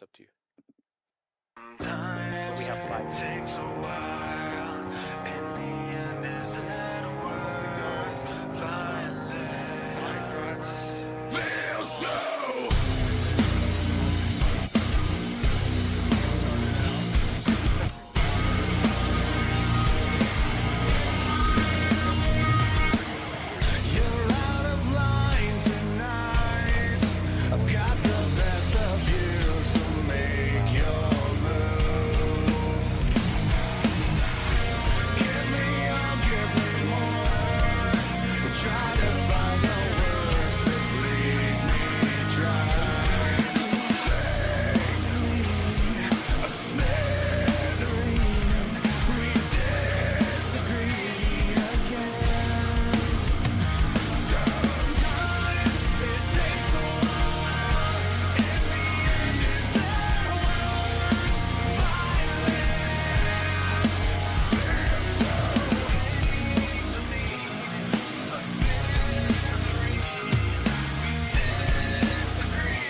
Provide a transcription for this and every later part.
It's up to you. Sometimes it takes a while. In the end, is it worth violence? Feel so. You're out of line tonight. I've got the best of you, so make your move. Give me all, give me more. Try to find the words that bleed me dry. Fade to me, a smithereene. We disagree again. Sometimes it takes a while. In the end, is there violence? Feel so hate to me, a smithereene. We disagree.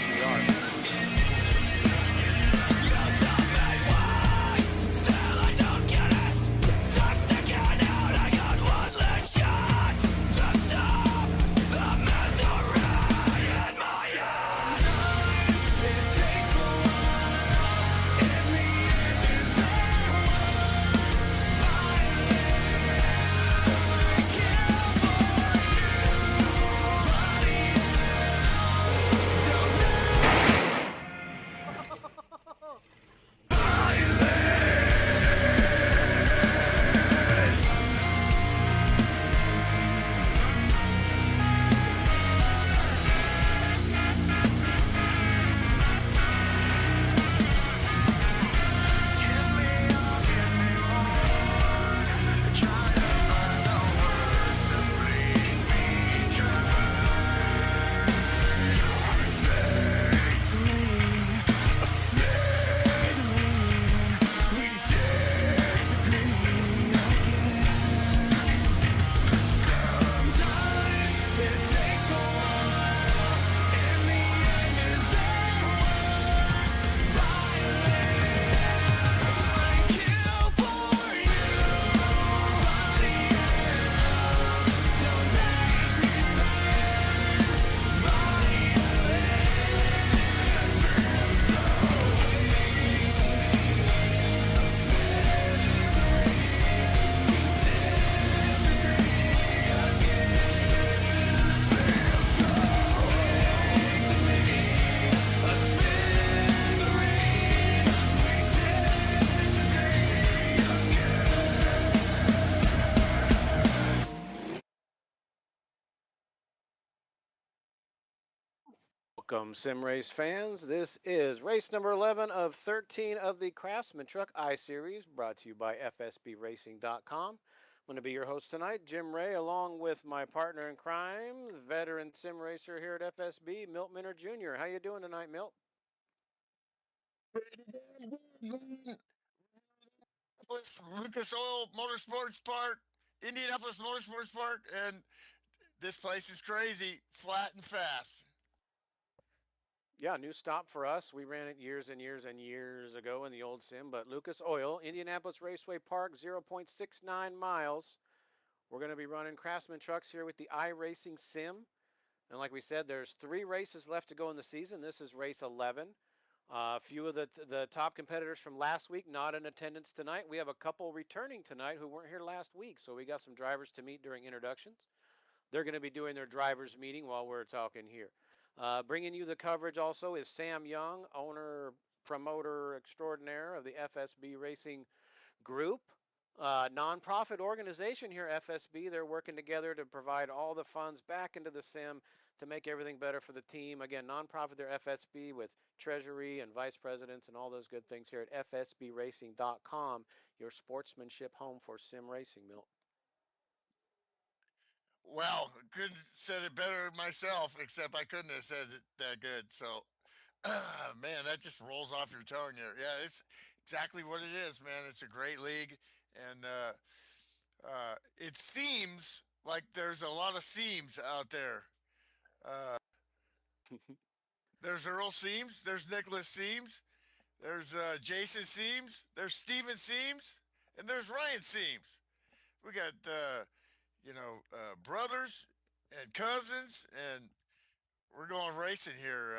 You tell me why, still I don't get it. Time's ticking out, I got one last shot to stop the misery in my head. It takes a while. In the end, is there violence? I kill for you, nobody else. Don't Welcome, Sim Race fans. This is race number 11 of 13 of the Craftsman Truck I Series, brought to you by FSBRacing.com. I'm going to be your host tonight, Jim Ray, along with my partner in crime, the veteran sim racer here at FSB, Milt Minner Jr. How you doing tonight, Milt? Lucas Oil Motorsports Park, Indianapolis Motorsports Park, and this place is crazy, flat and fast. Yeah, new stop for us. We ran it years and years and years ago in the old sim, but Lucas Oil, Indianapolis Raceway Park, 0.69 miles. We're going to be running Craftsman trucks here with the iRacing sim. And like we said, there's 3 races left to go in the season. This is race 11. A few of the top competitors from last week not in attendance tonight. We have a couple returning tonight who weren't here last week, so we got some drivers to meet during introductions. They're going to be doing their drivers meeting while we're talking here. Bringing you the coverage also is Sam Young, owner, promoter extraordinaire of the FSB Racing Group, nonprofit organization here, FSB. They're working together to provide all the funds back into the sim to make everything better for the team. Again, nonprofit, they're FSB with treasury and vice presidents and all those good things here at fsbracing.com, your sportsmanship home for sim racing, Milt. Well, couldn't have said it better myself, except I couldn't have said it that good. So, man, that just rolls off your tongue here. Yeah, it's exactly what it is, man. It's a great league, and it seems like there's a lot of seams out there. Uh, there's Earl Seams, there's Nicholas Seams, There's Jason Seams. There's Steven Seams, and there's Ryan Seams. We got brothers and cousins, and we're going racing here.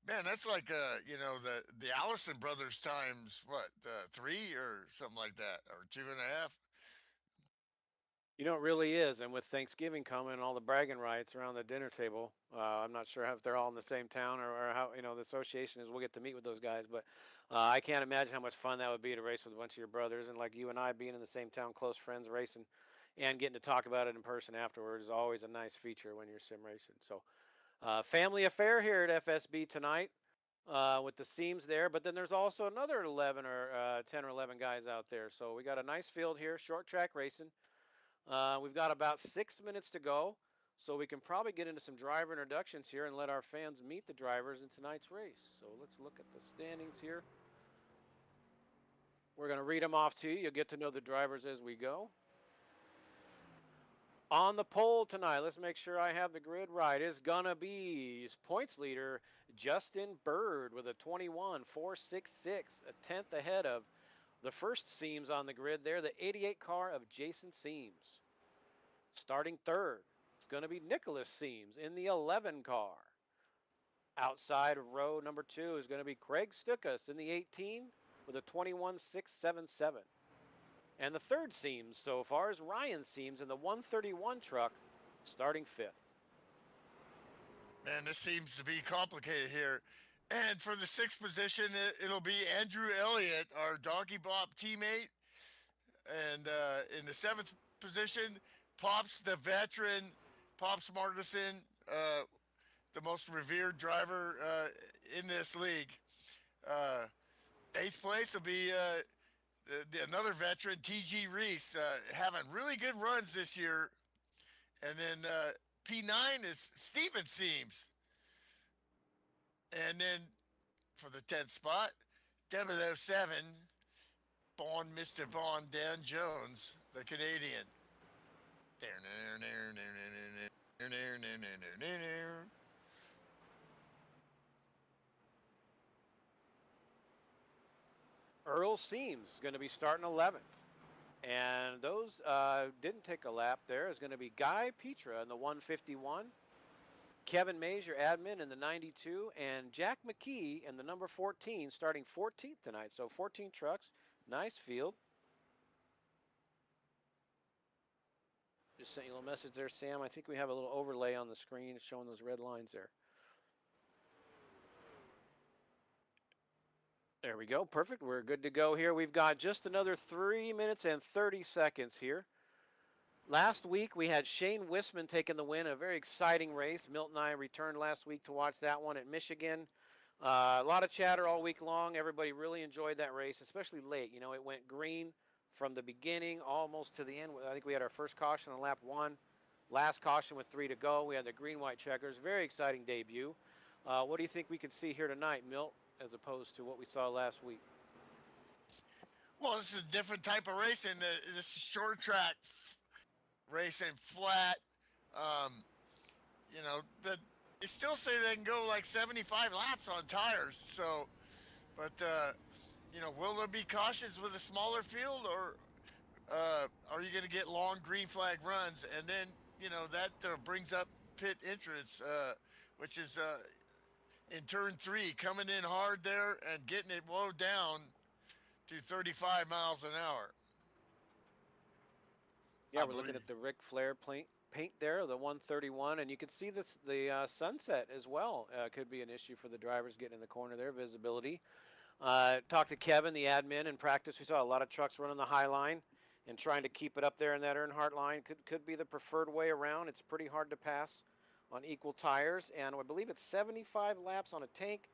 Man, that's like the Allison brothers times what, three or something like that, or two and a half. You know, it really is. And with Thanksgiving coming and all the bragging rights around the dinner table, I'm not sure if they're all in the same town or how, the association is. We'll get to meet with those guys. But I can't imagine how much fun that would be to race with a bunch of your brothers. And like you and I being in the same town, close friends racing and getting to talk about it in person afterwards is always a nice feature when you're sim racing. So, family affair here at FSB tonight with the seams there. But then there's also another 11 or 10 or 11 guys out there. So we got a nice field here, short track racing. We've got about 6 minutes to go, so we can probably get into some driver introductions here and let our fans meet the drivers in tonight's race. So let's look at the standings here. We're going to read them off to you. You'll get to know the drivers as we go. On the pole tonight, let's make sure I have the grid right, is going to be points leader Justin Bird with a 21.466, a tenth ahead of the first Seams on the grid there, the 88 car of Jason Seams. Starting third, it's going to be Nicholas Seams in the 11 car. Outside of row number 2 is going to be Craig Stukas in the 18 with a 21.677. And the third Seams so far is Ryan Seams in the 131 truck, starting fifth. Man, this seems to be complicated here. And for the sixth position, it'll be Andrew Elliott, our Donkey Bop teammate. And in the seventh position, Pops the veteran, Pops Marguson, the most revered driver in this league. Uh, Eighth place will be another veteran, TG Reese, having really good runs this year. And then P9 is Steven Seams. And then for the 10th spot, 007, Bond Mr. Bond Dan Jones, the Canadian. Earl Seams is going to be starting 11th. And those didn't take a lap there is going to be Guy Petra in the 151, Kevin Mays, your admin, in the 92, and Jack McKee in the number 14, starting 14th tonight. So 14 trucks, nice field. Just sent you a little message there, Sam. I think we have a little overlay on the screen showing those red lines there. There we go. Perfect. We're good to go here. We've got just another 3 minutes and 30 seconds here. Last week we had Shane Wisman taking the win, a very exciting race. Milt and I returned last week to watch that one at Michigan. A lot of chatter all week long. Everybody really enjoyed that race, especially late. You know, it went green from the beginning almost to the end. I think we had our first caution on lap 1. Last caution with 3 to go. We had the green-white checkers. Very exciting debut. What do you think we could see here tonight, Milt, as opposed to what we saw last week? Well, this is a different type of racing. This is short track racing, flat. Um, they still say they can go like 75 laps on tires. So, but will there be cautions with a smaller field, or are you going to get long green flag runs? And then that brings up pit entrance, which is in turn 3, coming in hard there and getting it low down to 35 miles an hour. Yeah, we're looking at the Ric Flair paint there, the 131, and you can see the sunset as well. Could be an issue for the drivers getting in the corner there, visibility. Talked to Kevin, the admin, in practice. We saw a lot of trucks running the high line and trying to keep it up there in that Earnhardt line. Could be the preferred way around. It's pretty hard to pass on equal tires, and I believe it's 75 laps on a tank,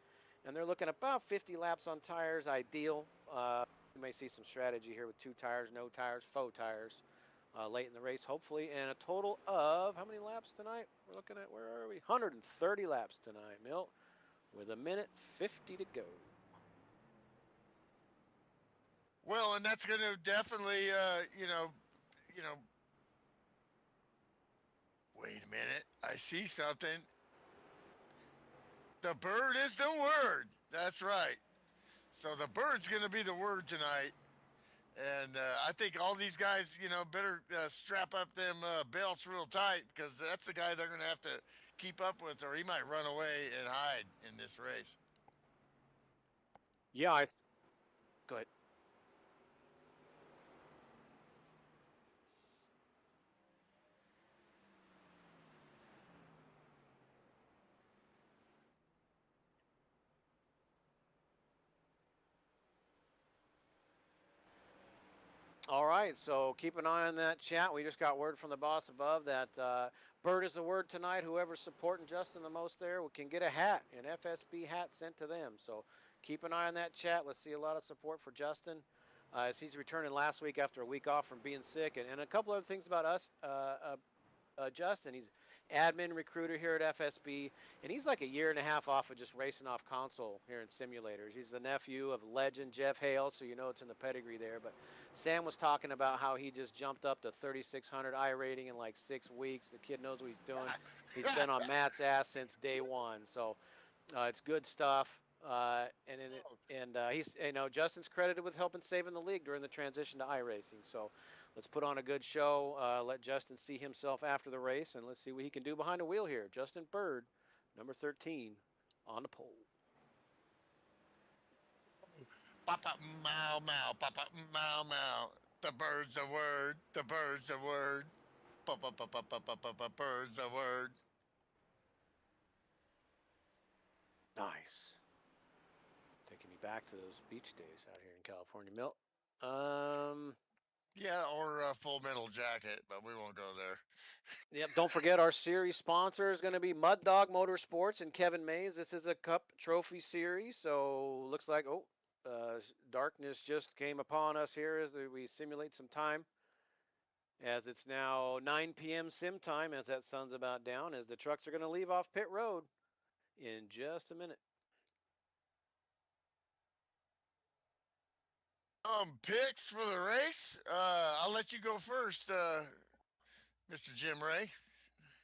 and they're looking about 50 laps on tires, ideal. You may see some strategy here with 2 tires, no tires, faux tires. Late in the race, hopefully, and a total of how many laps tonight? We're looking at, where are we? 130 laps tonight, Milt, with a minute 50 to go. Well, and that's going to definitely, wait a minute. I see something. The bird is the word. That's right. So the bird's going to be the word tonight. And I think all these guys, better strap up them belts real tight because that's the guy they're going to have to keep up with, or he might run away and hide in this race. Yeah, go ahead. All right, so keep an eye on that chat. We just got word from the boss above that bird is the word tonight. Whoever's supporting Justin the most there can get a hat, an FSB hat sent to them. So keep an eye on that chat. Let's see a lot of support for Justin as he's returning last week after a week off from being sick. And a couple other things about us. Justin. He's admin recruiter here at FSB, and he's like a year and a half off of just racing off console here in simulators. He's the nephew of legend Jeff Hale, so you know it's in the pedigree there. But Sam was talking about how he just jumped up to 3,600 I rating in like 6 weeks. The kid knows what he's doing. He's been on Matt's ass since day one, so it's good stuff. He's Justin's credited with helping saving the league during the transition to iRacing. So let's put on a good show. Let Justin see himself after the race, and let's see what he can do behind the wheel here. Justin Bird, number 13, on the pole. Papa meow meow, papa meow meow. The bird's a word. The bird's a word. Papa papa papa papa bird's a word. Nice. Taking me back to those beach days out here in California. Milt. Um, Yeah, or a Full Metal Jacket, but we won't go there. Yep. Don't forget our series sponsor is going to be Mud Dog Motorsports and Kevin Mays. This is a Cup Trophy series, so looks like darkness just came upon us here as we simulate some time. As it's now 9 p.m. sim time, as that sun's about down, as the trucks are going to leave off pit road in just a minute. Picks for the race. I'll let you go first, Mr. Jim Ray.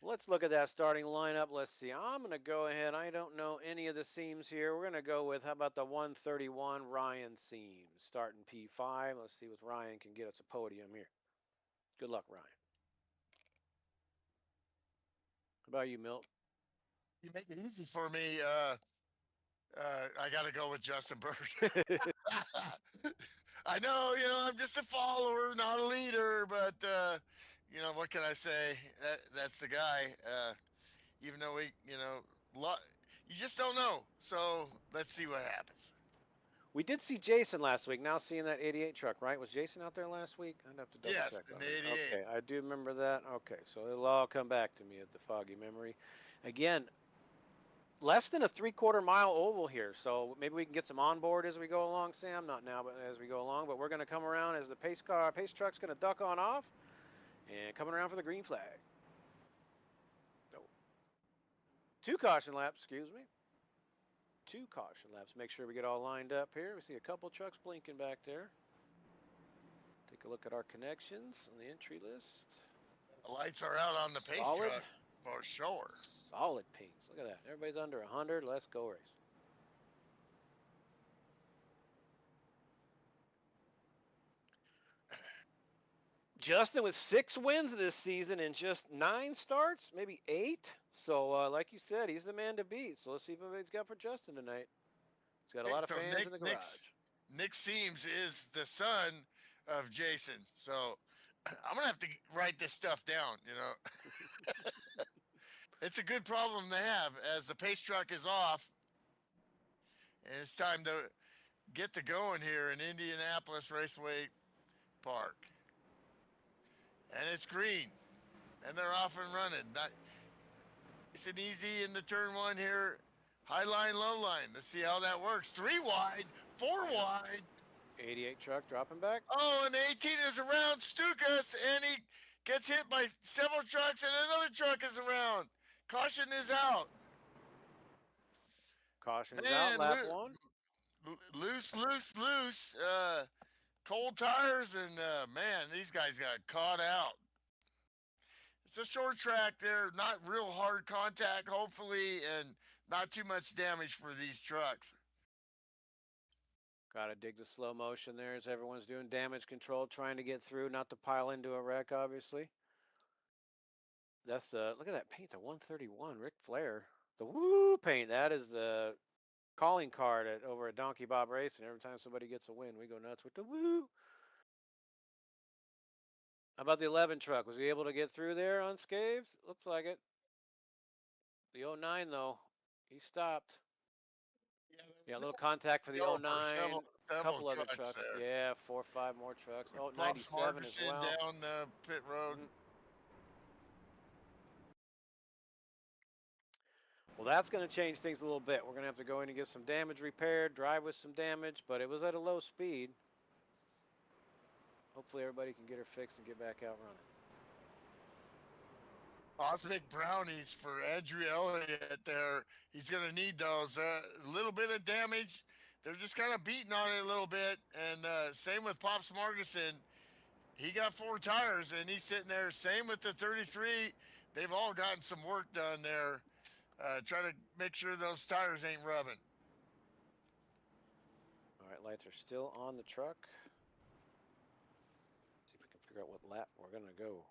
Let's look at that starting lineup. Let's see. I'm going to go ahead. I don't know any of the seams here. We're going to go with, how about the 131 Ryan Seams, starting P5. Let's see what Ryan can get us a podium here. Good luck, Ryan. How about you, Milt? You make it easy for me. I got to go with Justin Bird. I know, I'm just a follower, not a leader, but what can I say? That's the guy. Even though you just don't know. So let's see what happens. We did see Jason last week. Now seeing that 88 truck, right? Was Jason out there last week? I'd have to double Yes, check in on the that. 88. Okay, I do remember that. Okay, so it'll all come back to me at the foggy memory. Again, less than a 3/4 mile oval here, so maybe we can get some on board as we go along, Sam. Not now, but as we go along. But we're going to come around as the pace truck's going to duck on off, and coming around for the green flag. Oh, 2 caution laps, excuse me. 2 caution laps. Make sure we get all lined up here. We see a couple trucks blinking back there. Take a look at our connections on the entry list. The lights are out on the pace Solid. truck for sure. Solid pings. Look at that. Everybody's under 100. Let's go race. Justin with 6 wins this season and just 9 starts, maybe 8. So, like you said, he's the man to beat. So let's see if anybody's got for Justin tonight. He's got a lot of So fans in the garage. Nick Seams is the son of Jason. So I'm gonna have to write this stuff down. It's a good problem to have as the pace truck is off, and it's time to get to going here in Indianapolis Raceway Park. And it's green, and they're off and running. It's an easy in the turn one here. High line, low line. Let's see how that works. 3 wide, 4 wide. 88 truck dropping back. Oh, and the 18 is around Stukas, and he gets hit by several trucks, and another truck is around. Caution is out. Caution's out, Man, lap 1. loose. Cold tires, and man, these guys got caught out. It's a short track there, not real hard contact, hopefully, and not too much damage for these trucks. Try to dig the slow motion there as everyone's doing damage control, trying to get through, not to pile into a wreck, obviously. That's the, look at that paint, the 131, Ric Flair. The woo paint, that is the calling card over at Donkey Bob Racing. Every time somebody gets a win, we go nuts with the woo. How about the 11 truck? Was he able to get through there unscathed? Looks like it. The 09, though, he stopped. Yeah, a little contact for the Go for 09. several Couple other trucks trucks. there. Yeah, 4 or 5 more trucks. Oh, Pops 97 as Margerson well. down the pit road. Mhm. Well, that's going to change things a little bit. We're going to have to go in and get some damage repaired, drive with some damage, but it was at a low speed. Hopefully everybody can get her fixed and get back out running. Cosmic brownies for Andrew Elliott there. He's going to need those. A little bit of damage. They're just kind of beating on it a little bit. And same with Pops Margerson. He got 4 tires and he's sitting there. Same with the 33. They've all gotten some work done there. Trying to make sure those tires ain't rubbing. All right, lights are still on the truck. See if we can figure out what lap we're going to go.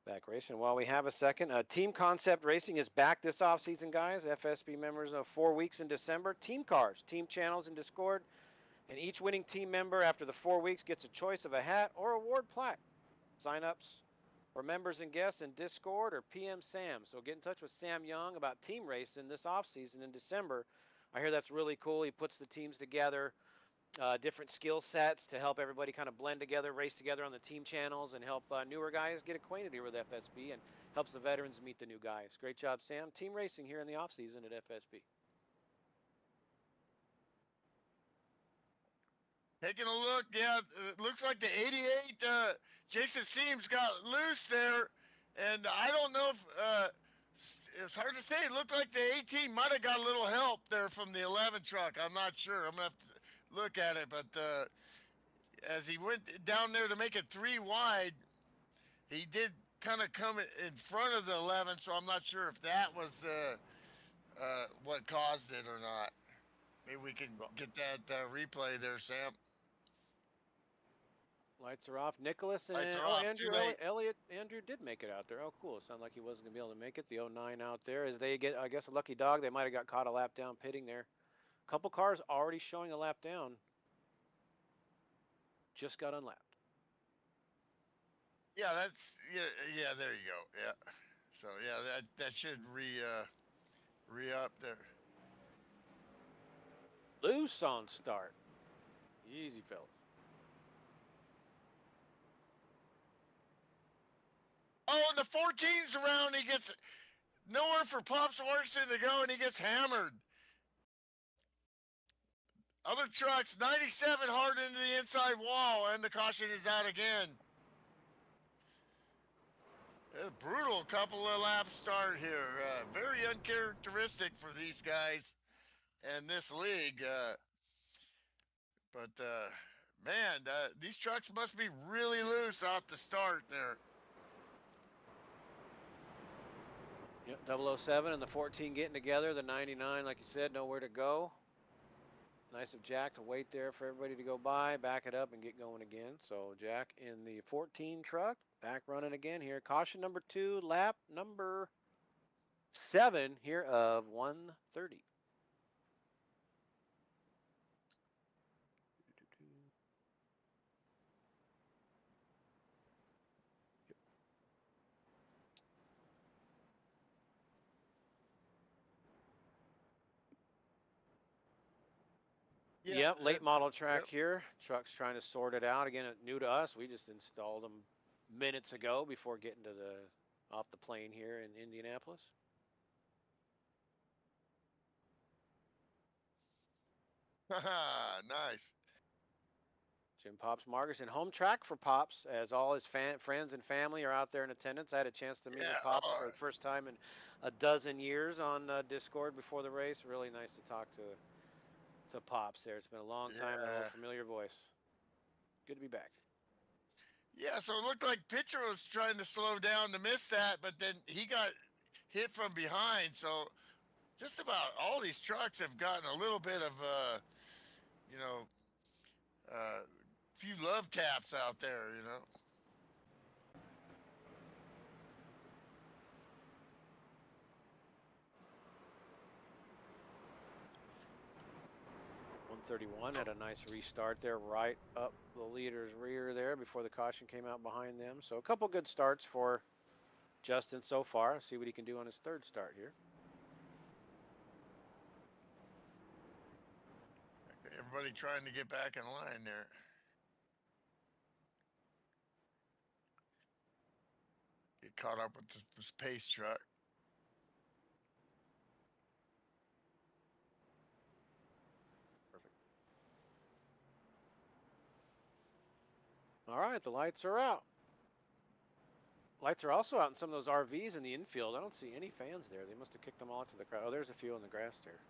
Back racing. While we have a second, Team Concept Racing is back this offseason, guys. FSB members of 4 weeks in December. Team cars, team channels, and Discord. And each winning team member after the 4 weeks gets a choice of a hat or award plaque. Sign-ups for members and guests in Discord or PM Sam. So get in touch with Sam Young about team racing this offseason in December. I hear that's really cool. He puts the teams together. Different skill sets to help everybody kind of blend together, race together on the team channels, and help newer guys get acquainted here with FSB, and helps the veterans meet the new guys. Great job, Sam. Team racing here in the off season at FSB. Taking a look, yeah, it looks like the 88 Jason Seams got loose there, and I don't know if it's hard to say. It looked like the 18 might have got a little help there from the 11 truck. I'm not sure. I'm gonna have to look at it, but as he went down there to make it 3 wide, he did kind of come in front of the 11. So I'm not sure if that was what caused it or not. Maybe we can get that replay there, Sam. Lights are off. Nicholas and Lights are off. Andrew Too late. Elliott. Andrew did make it out there. Oh, cool. It sounded like he wasn't gonna be able to make it. The 09 out there as they get, I guess, a lucky dog. They might have got caught a lap down pitting there. A couple cars already showing a lap down. Just got unlapped. Yeah, that's yeah. There you go. Yeah. So yeah, that should re up there. Loose on start. Easy, fellas. Oh, and the 14's around. He gets nowhere for Pops Margerson to go, and he gets hammered. Other trucks, 97 hard into the inside wall, and the caution is out again. A brutal couple of lap start here. Very uncharacteristic for these guys and this league. But man, these trucks must be really loose off the start there. Yep, 007 and the 14 getting together. The 99, like you said, nowhere to go. Nice of Jack to wait there for everybody to go by, back it up, and get going again. So Jack in the 14 truck, back running again here. Caution number 2, lap number 7 here of 130. Yep, late model track here. Truck's trying to sort it out. Again, new to us. We just installed them minutes ago before getting to the off the plane here in Indianapolis. Nice. Jim Pops Margerson, home track for Pops, as all his friends and family are out there in attendance. I had a chance to meet with Pops for the first time in a dozen years on Discord before the race. Really nice to talk to Pops there. It's been a long time, a little familiar voice. Good to be back. Yeah, so it looked like Pitcher was trying to slow down to miss that, but then he got hit from behind. So just about all these trucks have gotten a little bit of taps out there, you know. 131 had a nice restart there, right up the leader's rear there before the caution came out behind them. So a couple good starts for Justin so far. See what he can do on his third start here. Everybody trying to get back in line there. Get caught up with this pace truck. Perfect. All right, the lights are out. Lights are also out in some of those RVs in the infield. I don't see any fans there. They must have kicked them all out to the crowd. Oh, there's a few in the grass there.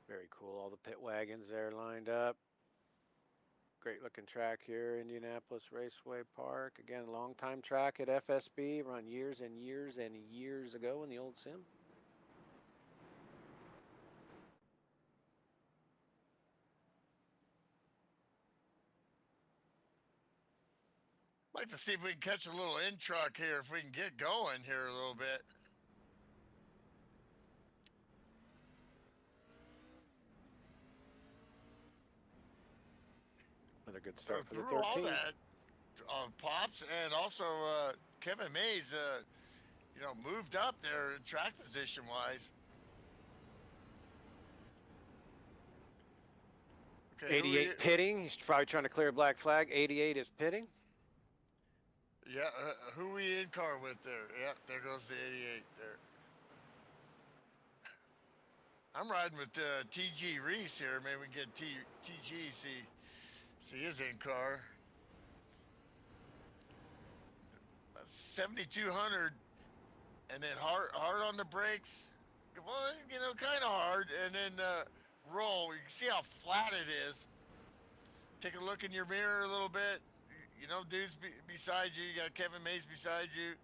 Very cool. All the pit wagons there lined up. Great looking track here, Indianapolis Raceway Park. Again, long time track at FSB, run years and years and years ago in the old sim. Like to see if we can catch a little in truck here, if we can get going here a little bit. Another good So start for the through all 13. that, Pops and also Kevin Mays, you know, moved up there track position wise. Okay, 88 pitting. He's probably trying to clear a black flag. 88 is pitting. Yeah, who we in car with there? Yeah, there goes the 88 there. I'm riding with TG Reese here. Maybe we can get TG see his in car. 7,200, and then hard on the brakes. Well, you know, kind of hard, and then roll. You can see how flat it is. Take a look in your mirror a little bit. You know, dudes beside you. You got Kevin Mays beside you.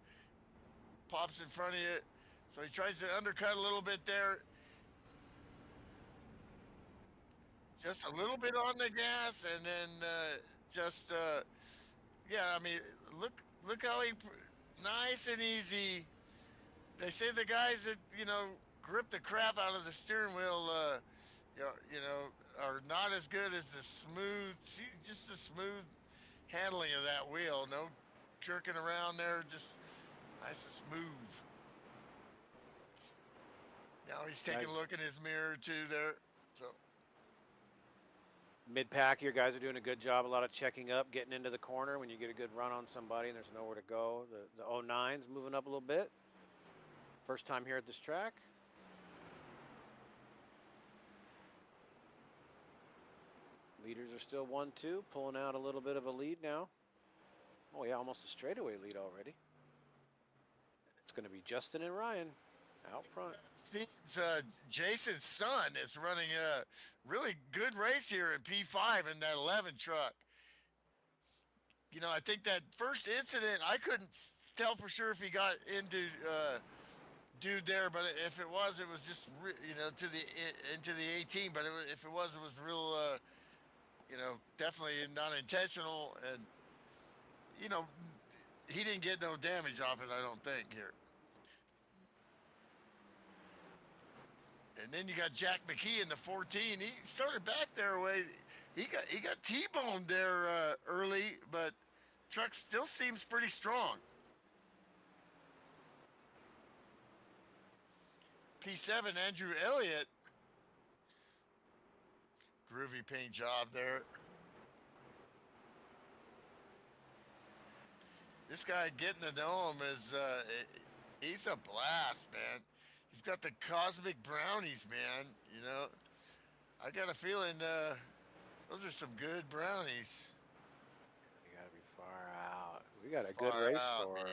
Pops in front of you. So he tries to undercut a little bit there. Just a little bit on the gas, and then just yeah. I mean, look how he nice and easy. They say the guys that grip the crap out of the steering wheel, are not as good as the smooth. See, just the smooth handling of that wheel. No jerking around there. Just nice and smooth. Now he's taking a look in his mirror too there. So mid-pack here, guys are doing a good job. A lot of checking up, getting into the corner when you get a good run on somebody and there's nowhere to go. The 09's moving up a little bit. First time here at this track. Leaders are still 1-2, pulling out a little bit of a lead now. Oh yeah, almost a straightaway lead already. It's going to be Justin and Ryan out front. Seems Jason's son is running a really good race here in P5 in that 11 truck. You know, I think that first incident, I couldn't tell for sure if he got into dude there, but if it was just into the 18. But if it was real, definitely not intentional, and he didn't get no damage off it. I don't think here. And then you got Jack McKee in the 14. He started back there away. He got T-boned there early, but truck still seems pretty strong. P7, Andrew Elliott. Groovy paint job there. This guy getting to know him is he's a blast, man. He's got the cosmic brownies, man. You know, I got a feeling those are some good brownies. You gotta be far out. We got a good race for. Man. What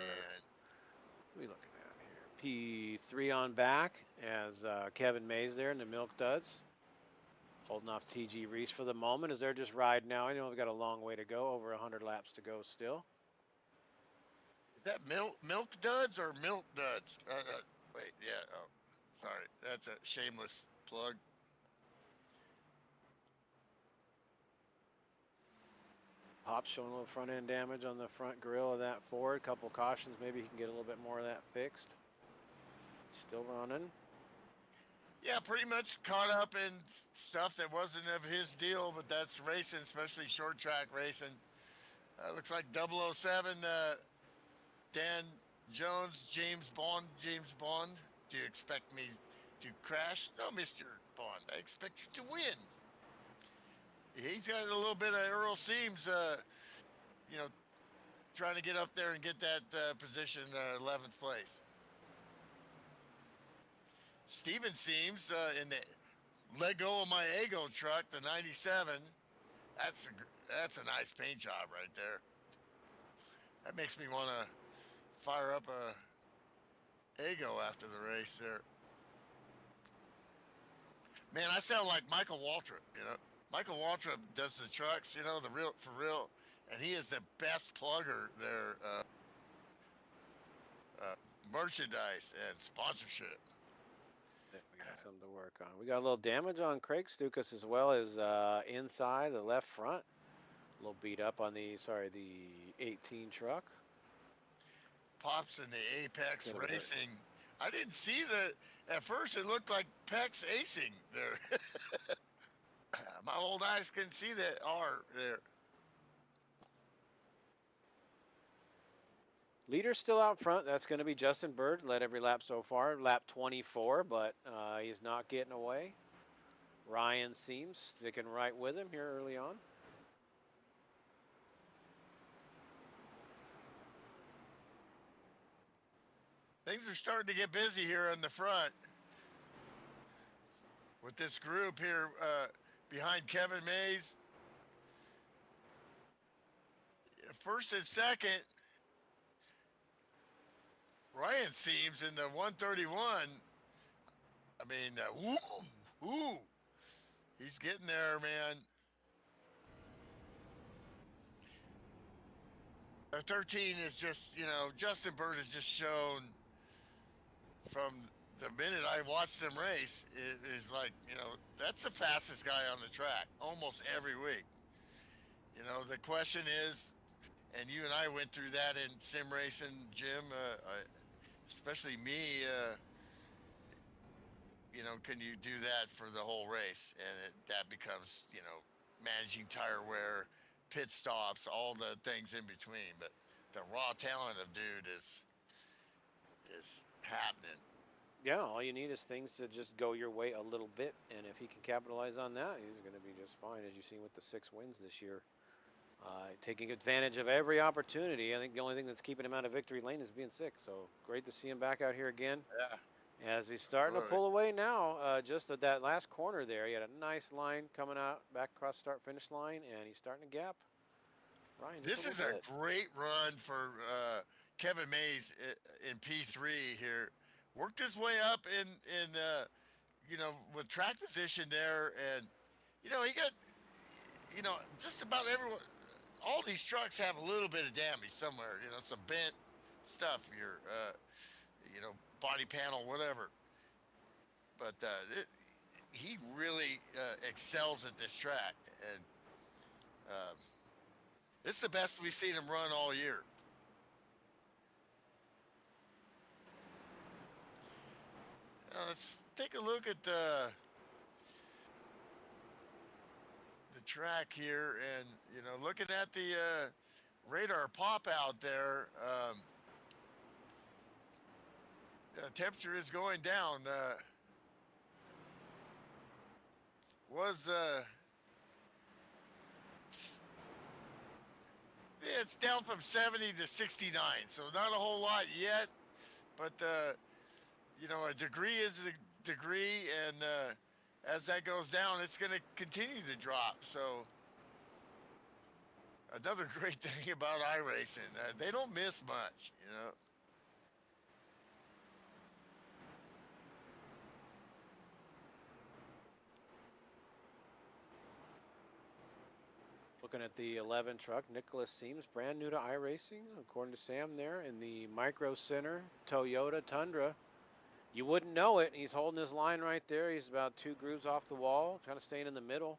are we looking at here? P3 on back as Kevin Mays there in the Milk Duds. Holding off TG Reese for the moment as they're just riding now. I know we've got a long way to go, over 100 laps to go still. Is that milk duds or milk duds? Wait, yeah. Oh, sorry. That's a shameless plug. Pop's showing a little front end damage on the front grille of that Ford. Couple cautions, maybe he can get a little bit more of that fixed. Still running. Yeah, pretty much caught up in stuff that wasn't of his deal, but that's racing, especially short track racing. Looks like 007, Dan Jones, James Bond. James Bond, do you expect me to crash? No, Mr. Bond, I expect you to win. He's got a little bit of Earl Seams, you know, trying to get up there and get that position, 11th place. Steven Seams in the let go of my ego truck, the 97. That's a nice paint job right there. That makes me want to fire up a ego after the race there. Man, I sound like Michael Waltrip. Michael Waltrip does the trucks. The real for real, and he is the best plugger there. Merchandise and sponsorship. We got something to work on. We got a little damage on Craig Stukas as well as inside the left front. A little beat up on the 18 truck. Pops in the Apex Racing. I didn't see the. At first, it looked like Pex acing there. My old eyes couldn't see that R there. Leader's still out front. That's going to be Justin Bird. Led every lap so far. Lap 24, but he's not getting away. Ryan Seams sticking right with him here early on. Things are starting to get busy here in the front with this group here behind Kevin Mays. First and second, Ryan Seams in the 131. I mean, woo, he's getting there, man. 13 is just, Justin Bird has just shown from the minute I watched them race is like, that's the fastest guy on the track almost every week. The question is, and you and I went through that in sim racing, Jim, especially me, can you do that for the whole race? And that becomes, managing tire wear, pit stops, all the things in between. But the raw talent of dude is happening. Yeah, all you need is things to just go your way a little bit, and if he can capitalize on that, he's going to be just fine, as you've seen with the 6 wins this year. Taking advantage of every opportunity. I think the only thing that's keeping him out of victory lane is being sick, so great to see him back out here again. Yeah. As he's starting to pull away now, just at that last corner there, he had a nice line coming out back across start-finish line, and he's starting to gap Ryan. This is a great run for Kevin Mays in P3 here. Worked his way up in with track position there, and he got just about everyone. All these trucks have a little bit of damage somewhere. Some bent stuff. Your body panel, whatever. But he really excels at this track, and this is the best we've seen him run all year. Let's take a look at the track here, and looking at the radar pop out there. The temperature is going down. It's down from 70 to 69, so not a whole lot yet, but a degree is a degree, and as that goes down, it's going to continue to drop. So another great thing about iRacing, they don't miss much, Looking at the 11 truck, Nicholas Seams, brand new to iRacing, according to Sam there, in the Micro Center Toyota Tundra. You wouldn't know it. He's holding his line right there. He's about 2 grooves off the wall, kind of staying in the middle.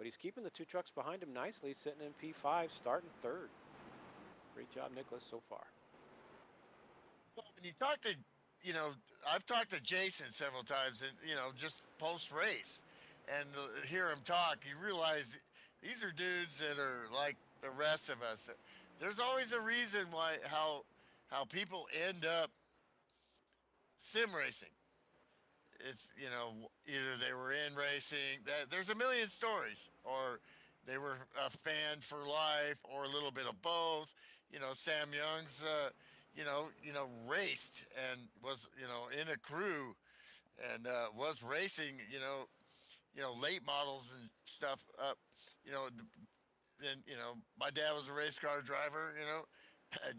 But he's keeping the two trucks behind him nicely, sitting in P5, starting third. Great job, Nicholas, so far. Well, when you talk to, you know, I've talked to Jason several times, and just post race, and hear him talk, you realize these are dudes that are like the rest of us. There's always a reason why how people end up sim racing. It's either they were in racing. There's a million stories, or they were a fan for life, or a little bit of both. Sam Young's raced and was in a crew, and was racing late models and stuff up. You know then my dad was a race car driver.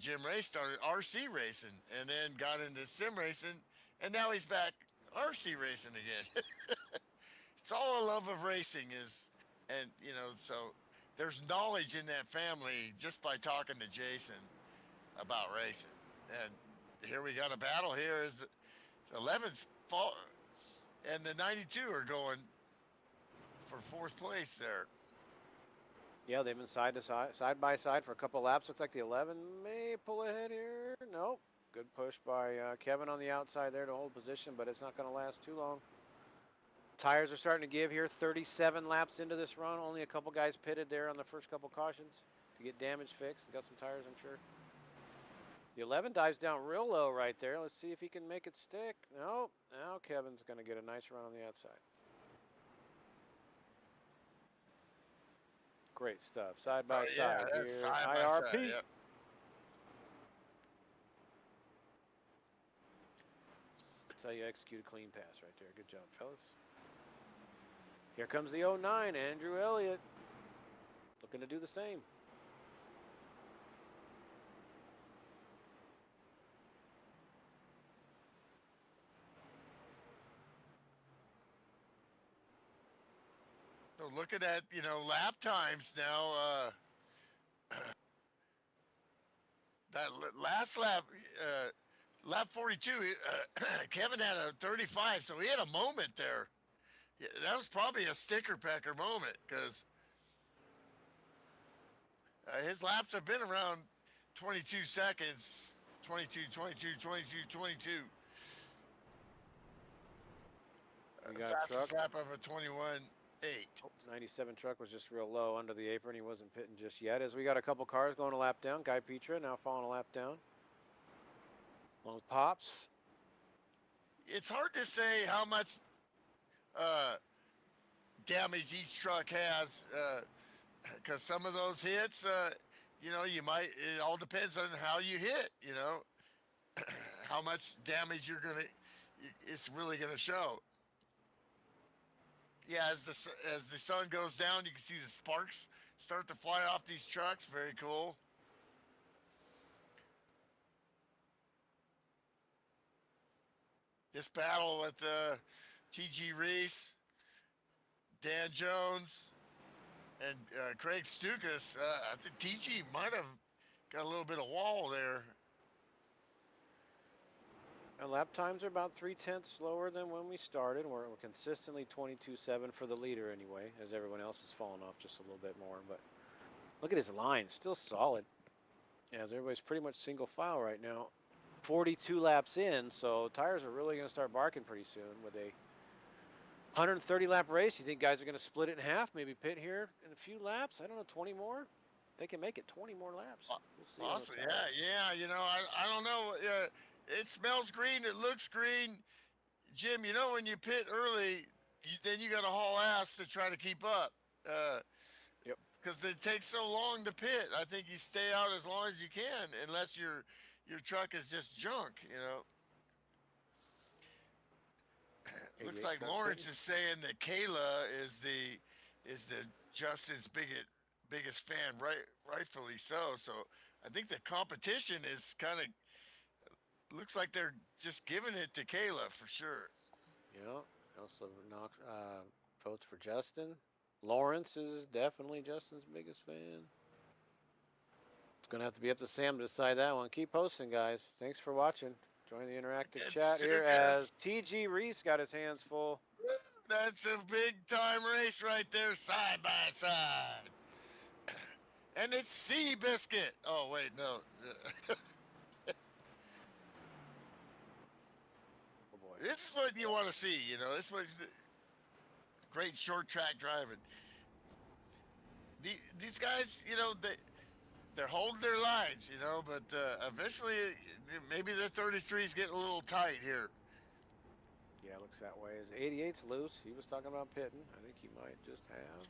Jim Ray started RC racing and then got into sim racing, and now he's back RC racing again. It's all a love of racing is, and so there's knowledge in that family just by talking to Jason about racing. And here we got a battle here. Is 11's fall, and the 92 are going for fourth place there. Yeah, they've been side by side for a couple laps. Looks like the 11 may pull ahead here. Nope. Good push by Kevin on the outside there to hold position, but it's not going to last too long. Tires are starting to give here. 37 laps into this run. Only a couple guys pitted there on the first couple cautions to get damage fixed. Got some tires, I'm sure. The 11 dives down real low right there. Let's see if he can make it stick. Nope. Now Kevin's going to get a nice run on the outside. Great stuff. Side by side Yeah, here. side by IRP. side. Yep. That's how you execute a clean pass right there. Good job, fellas. Here comes the 09, Andrew Elliott. Looking to do the same. So looking at lap times now, that last lap, lap 42, Kevin had a 35, so he had a moment there. Yeah, that was probably a sticker packer moment, because his laps have been around 22 seconds, 22, 22, 22, 22. We got Fastest truck. lap of a 21.8. 97 truck was just real low under the apron. He wasn't pitting just yet. As we got a couple cars going a lap down. Guy Petra now following a lap down. Along with Pops. It's hard to say how much uh, damage each truck has, because some of those hits, you might. It all depends on how you hit. How much damage it's really gonna show. Yeah, as the sun goes down, you can see the sparks start to fly off these trucks. Very cool. This battle with T.G. Reese, Dan Jones, and Craig Stukas. I think T.G. might have got a little bit of wall there. Our lap times are about 3/10 slower than when we started. We're consistently 22.7 for the leader anyway, as everyone else has fallen off just a little bit more. But look at his line, still solid. As everybody's pretty much single file right now. 42 laps in, so tires are really going to start barking pretty soon with a 130 lap race. You think guys are going to split it in half, maybe pit here in a few laps? I don't know, 20 more? They can make it 20 more laps. We'll see. Awesome. Yeah. I don't know. It smells green. It looks green. Jim, when you pit early, then you got to haul ass to try to keep up. Yep. Because it takes so long to pit. I think you stay out as long as you can, unless your truck is just junk. Looks like Lawrence is saying that Kayla is the Justin's biggest fan, rightfully so. So I think the competition is kind of looks like they're just giving it to Kayla for sure. Yeah. Also votes for Justin. Lawrence is definitely Justin's biggest fan. It's going to have to be up to Sam to decide that one. Keep posting, guys. Thanks for watching. Join the interactive chat here as TG Reese got his hands full. That's a big time race right there, side by side. And it's Seabiscuit. Oh wait, no. Oh boy. This is what you want to see. This was great short track driving. These guys, they're holding their lines, but eventually maybe the 33 is getting a little tight here. Yeah, looks that way. His 88's loose. He was talking about pitting. I think he might just have.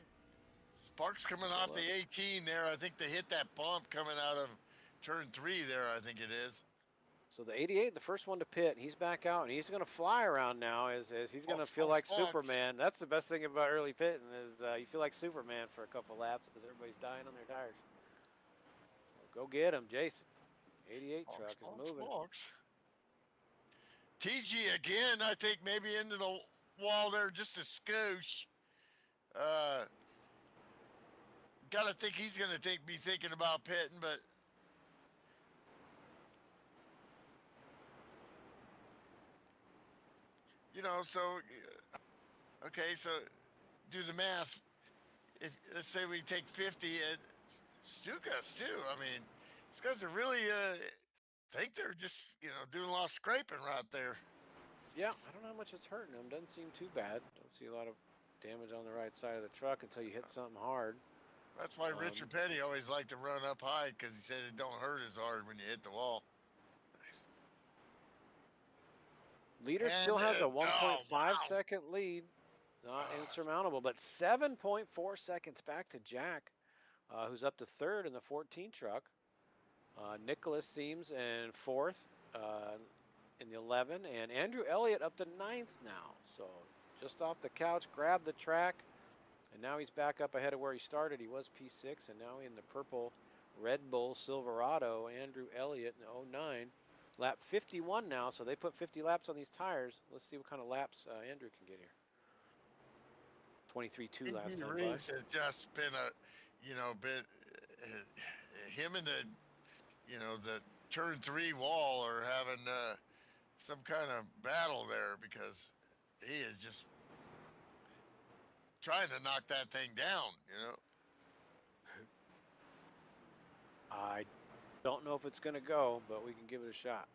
Sparks coming Just off the 11. 18 there. I think they hit that bump coming out of turn 3 there, I think it is. So the 88, the first one to pit, he's back out, and he's going to fly around now as he's going to Sparks, feel sparks, like sparks. Superman. That's the best thing about early pitting is you feel like Superman for a couple laps as everybody's dying on their tires. So go get him, Jason. 88 Sparks, truck is sparks, moving. sparks. TG again, I think maybe into the wall there just a skosh. Uh, Gotta think he's gonna be thinking about pitting, but so okay, so do the math. If let's say we take 50 and Stukas too. I mean, these guys are really think they're just doing a lot of scraping right there. Yeah, I don't know how much it's hurting him. Doesn't seem too bad. Don't see a lot of damage on the right side of the truck until you hit something hard. That's why Um, Richard Petty always liked to run up high because he said it don't hurt as hard when you hit the wall. nice. Leader still And has a oh 1.5 wow, second lead. Not uh, insurmountable, but 7.4 seconds back to Jack, who's up to third in the 14 truck. Nicholas Seams in fourth in the 11, and Andrew Elliott up to ninth now. So just off the couch, grabbed the track, and now he's back up ahead of where he started. He was P6, and now in the purple Red Bull Silverado, Andrew Elliott in the 09. Lap 51 now, so they put 50 laps on these tires. Let's see what kind of laps Andrew can get here. 23.2 last AG time by. Reese has just been been him and the turn 3 wall are having some kind of battle there because he is just trying to knock that thing down. I don't know if it's going to go, but we can give it a shot.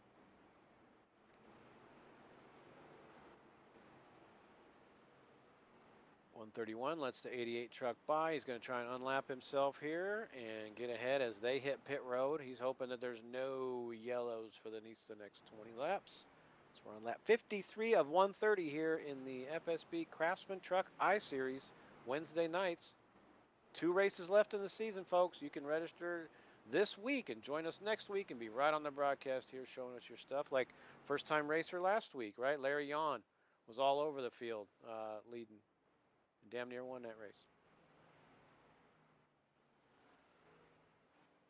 .131 lets the 88 truck by. He's going to try and unlap himself here and get ahead as they hit pit road. He's hoping that there's no yellows for the next 20 laps. So we're on lap 53 of 130 here in the FSB Craftsman Truck I Series Wednesday nights. 2 races left in the season, folks. You can register this week and join us next week and be right on the broadcast here showing us your stuff. Like first time racer last week, right? Larry Yon was all over the field leading. Damn near won that race.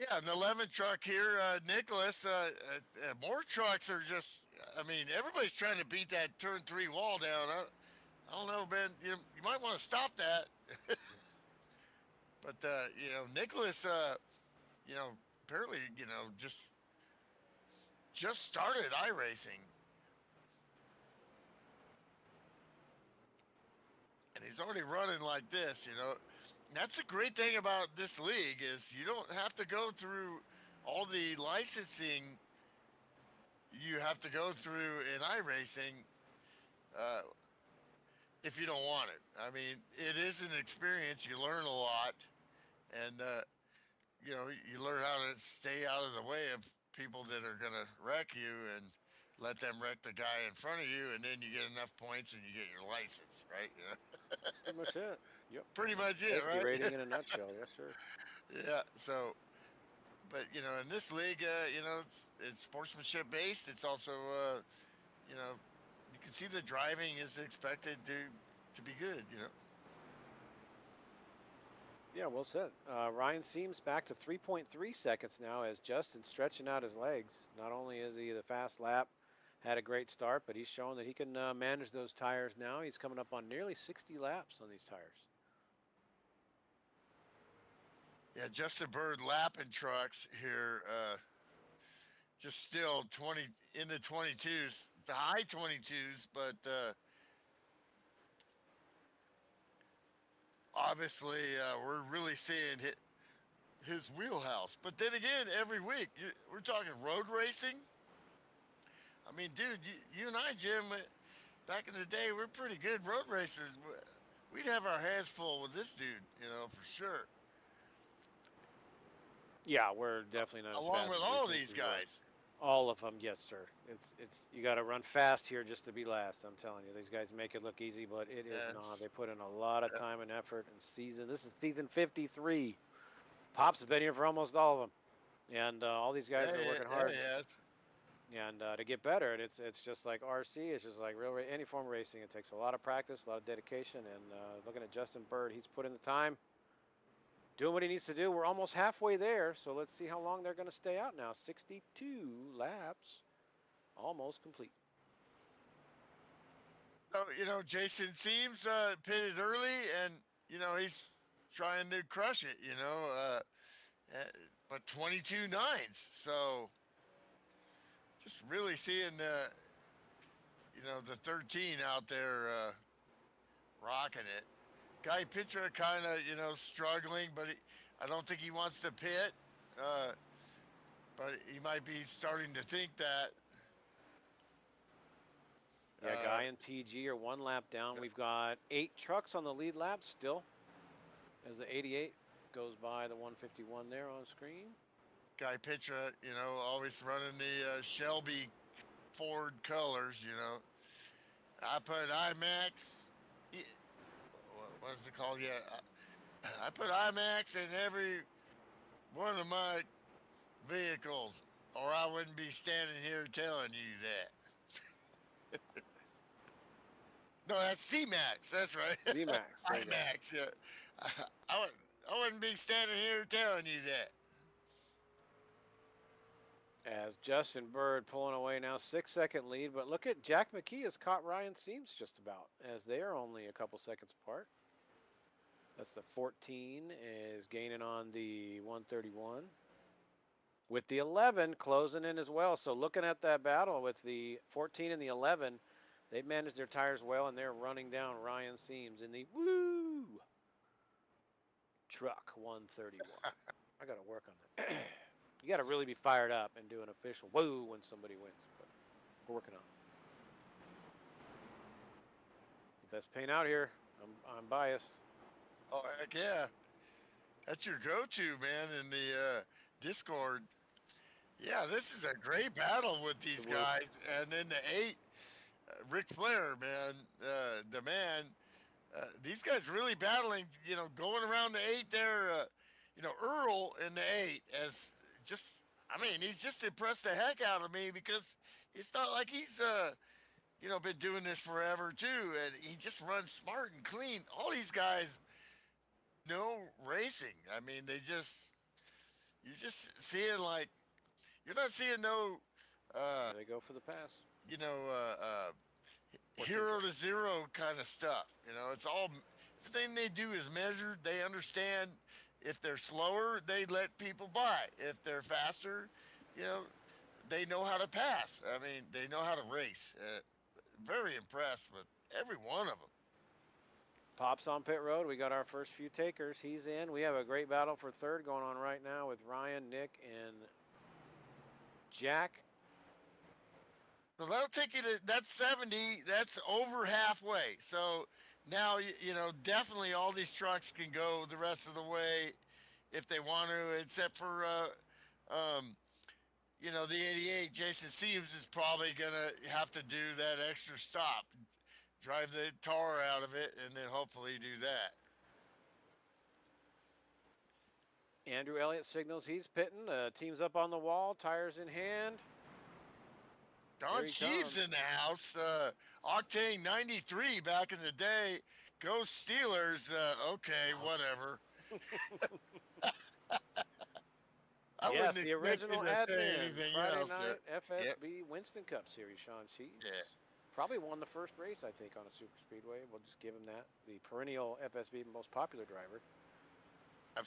Yeah, an 11 truck here, Nicholas. More trucks are just. I mean, everybody's trying to beat that turn 3 wall down. I don't know, Ben. You might want to stop that. But Nicholas. Apparently, just started iRacing, and he's already running like this. That's the great thing about this league is you don't have to go through all the licensing you have to go through in iRacing uh, if you don't want it. I mean, it is an experience. You learn a lot, and you learn how to stay out of the way of people that are going to wreck you and let them wreck the guy in front of you, and then you get enough points and you get your license, right? Pretty much it. Yep. Pretty much it, Safety rating right? in a nutshell. Yes, sir. Yeah. So, but in this league, it's sportsmanship based. It's also, you know, you can see the driving is expected to be good. Yeah, well said. Ryan Seams back to 3.3 seconds now as Justin stretching out his legs. Not only is he the fast lap, had a great start, but he's shown that he can manage those tires now. He's coming up on nearly 60 laps on these tires. Yeah, Justin Bird lapping trucks here. Just still 20 in the 22s, the high 22s, but obviously we're really seeing his wheelhouse. But then again, every week we're talking road racing. I mean, dude, you and I, Jim, back in the day, we're pretty good road racers. We'd have our hands full with this dude, for sure. Yeah, we're definitely not as Along fast with as we all think these we were. guys. All of them, yes, sir. It's you got to run fast here just to be last. I'm telling you, these guys make it look easy, but it is not. That's They put in a lot of uh, time and effort and season. This is season 53. Pops has been here for almost all of them, and all these guys yeah, have been yeah, working yeah, hard yeah. and to get better. And it's just like RC. It's just like any form of racing. It takes a lot of practice, a lot of dedication. And looking at Justin Bird, he's put in the time, doing what he needs to do. We're almost halfway there, so let's see how long they're going to stay out now. 62 laps, almost complete. So, Jason seems pitted early, and he's trying to crush it. Uh, but 22 nines. So just really seeing the 13 out there rocking it. Guy Pitra kind of struggling, but I don't think he wants to pit. Uh, but he might be starting to think that. Yeah, Uh, Guy and TG are one lap down. We've got 8 trucks on the lead lap still as the 88 goes by the 151 there on screen. Guy Pitra, always running the Shelby Ford colors. I put IMAX. What is it called? Yeah, I put IMAX in every one of my vehicles, or I wouldn't be standing here telling you that. No, that's C-Max. That's right. Z-Max, there you go. IMAX. Yeah, I, would, I wouldn't be standing here telling you that. As Justin Bird pulling away now, 6-second lead. But look at Jack McKee has caught Ryan Seams just about, as they are only a couple seconds apart. That's the 14 is gaining on the 131. With the 11 closing in as well. So looking at that battle with the 14 and the 11, they've managed their tires well, and they're running down Ryan Seams in the woo truck 131. I got to work on that. You got to really be fired up and do an official woo when somebody wins, but we're working on it. It's the best paint out here. I'm biased. Oh heck yeah, that's your go-to, man, in the Discord. Yeah, this is a great battle with It's a these whoop. guys, and then the 8, Ric Flair, man, the man. These guys really battling, going around the 8 there. Earl in the 8 as just, I mean, he's just impressed the heck out of me because it's not like he's, been doing this forever too. And he just runs smart and clean. All these guys know racing. I mean, you're just seeing like, you're not seeing no, uh, There they go for the pass. you know, uh, uh, 14 hero to cars. zero kind of stuff. It's all, everything they do is measured. They understand if they're slower, they let people by. If they're faster, you know, they know how to pass. I mean, they know how to race. Very impressed with every one of them. Pops on pit road. We got our first few takers. He's in. We have a great battle for third going on right now with Ryan, Nick, and Jack. So that'll take you to, that's 70. That's over halfway. So now, definitely all these trucks can go the rest of the way if they want to, except for, um, the 88, Jason Seams is probably going to have to do that extra stop, drive the tar out of it, and then hopefully do that. Andrew Elliott signals he's pitting. Team's up on the wall, tires in hand. Here Don he Sheaves comes. in the house, Octane 93 back in the day. Go Steelers. Okay, whatever. I wouldn't Yes, the expect you original to say admin. anything Friday else there. night Yep. FSB Winston Cup Series. Sean Yeah, Sheets probably won the first race, I think, on a super speedway. We'll just give him that. The perennial FSB most popular driver.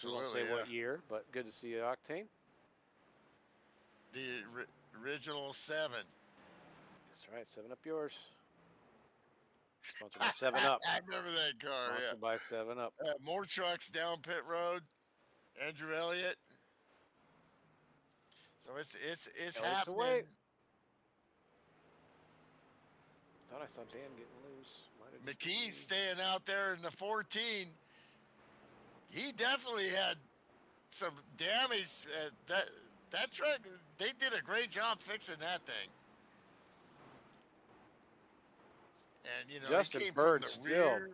We won't say absolutely. what Yeah. year, but good to see you, Octane. Original 7. That's right. 7 up yours. Sponsored by 7 Up. I remember that car. Yeah. Sponsored by 7 Up. More trucks down pit road. Andrew Elliott. So it's Elliott's away. happening. Thought I saw Dan getting loose. Might have just been McKee's me. staying out there in the 14. He definitely had some damage. That truck, they did a great job fixing that thing. And you know, he Justin came from Bird the still rear.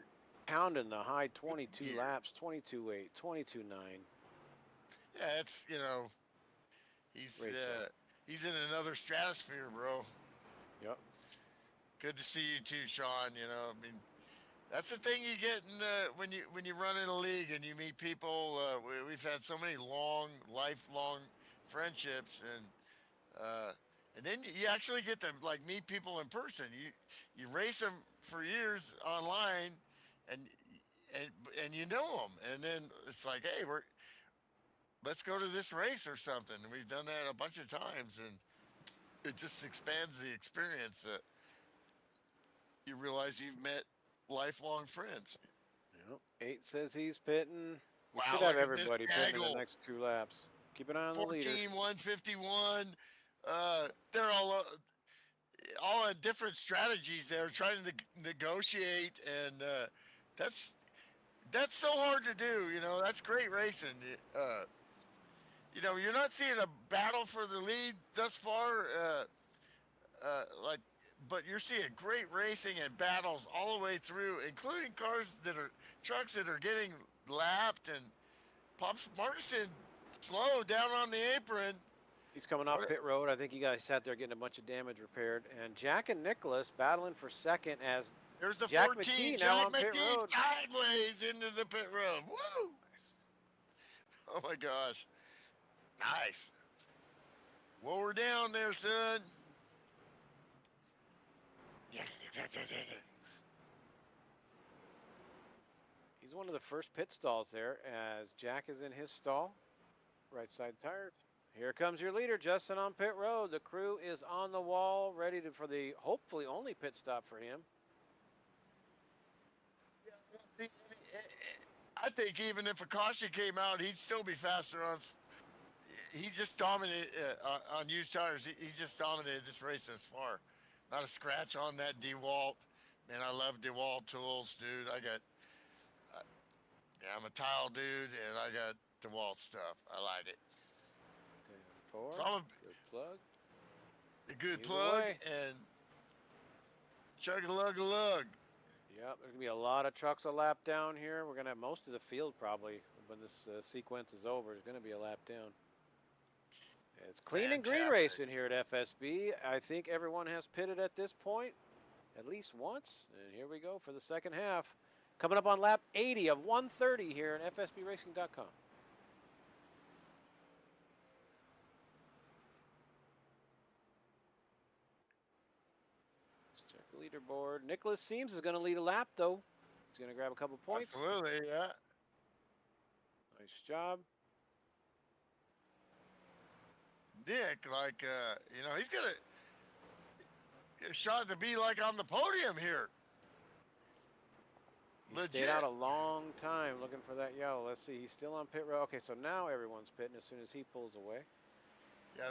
pounding the high 22 gear. laps, 22.8, 22.9. Yeah, it's you know, he's Great job. he's in another stratosphere, bro. Yep. Good to see you too, Sean. You know, I mean, that's the thing you get in the, when you run in a league and you meet people. We've had so many lifelong friendships, uh, and then you actually get to like meet people in person. You race them for years online, and and and you know them, and then it's like, hey, let's go to this race or something. And we've done that a bunch of times, and it just expands the experience. You realize you've met lifelong friends. Yep. 8 says he's pitting. We should Wow, have look at this everybody pitting in the gaggle. next 2 laps. Keep an eye on the leaders. 14, 151. They're all in different strategies there, trying to negotiate, and that's that's so hard to do. You know, that's great racing. You know, you're not seeing a battle for the lead thus far. Like, but you're seeing great racing and battles all the way through, including trucks that are getting lapped, and Pops Markson slow down on the apron. He's coming off pit road. I think you guys sat there getting a bunch of damage repaired. And Jack and Nicholas battling for second as There's the Jack 14. McKee now Jack on pit McKee road. sideways into the pit road. Woo! Nice. Oh my gosh. Nice. Well, we're down there, son. He's one of the first pit stalls there as Jack is in his stall. Right side tires. Here comes your leader, Justin, on pit road. The crew is on the wall, ready for the hopefully only pit stop for him. I think even if a caution came out, he'd still be faster on. He's just dominated on used tires. He's just dominated this race thus far. Not a scratch on that DeWalt. Man, I love DeWalt tools, dude. I'm a tile dude, and I got DeWalt stuff. I like it. 10-4. So Good plug. a good He's plug away. and chug-a-lug-a-lug. Yep, there's gonna be a lot of trucks a lap down here. We're gonna have most of the field probably when this sequence is over. There's gonna be a lap down. It's clean and green Fantastic. racing here at FSB. I think everyone has pitted at this point at least once. And here we go for the second half. Coming up on lap 80 of 130 here at FSBRacing.com. Let's check the leaderboard. Nicholas Seams is going to lead a lap, though. He's going to grab a couple points. Absolutely, yeah. Nice job. Nick, like, you know, he's got a shot to be like on the podium here. He stayed out a long time looking for that yellow. Let's see. He's still on pit road. Okay, so now everyone's pitting as soon as he pulls away. Yeah,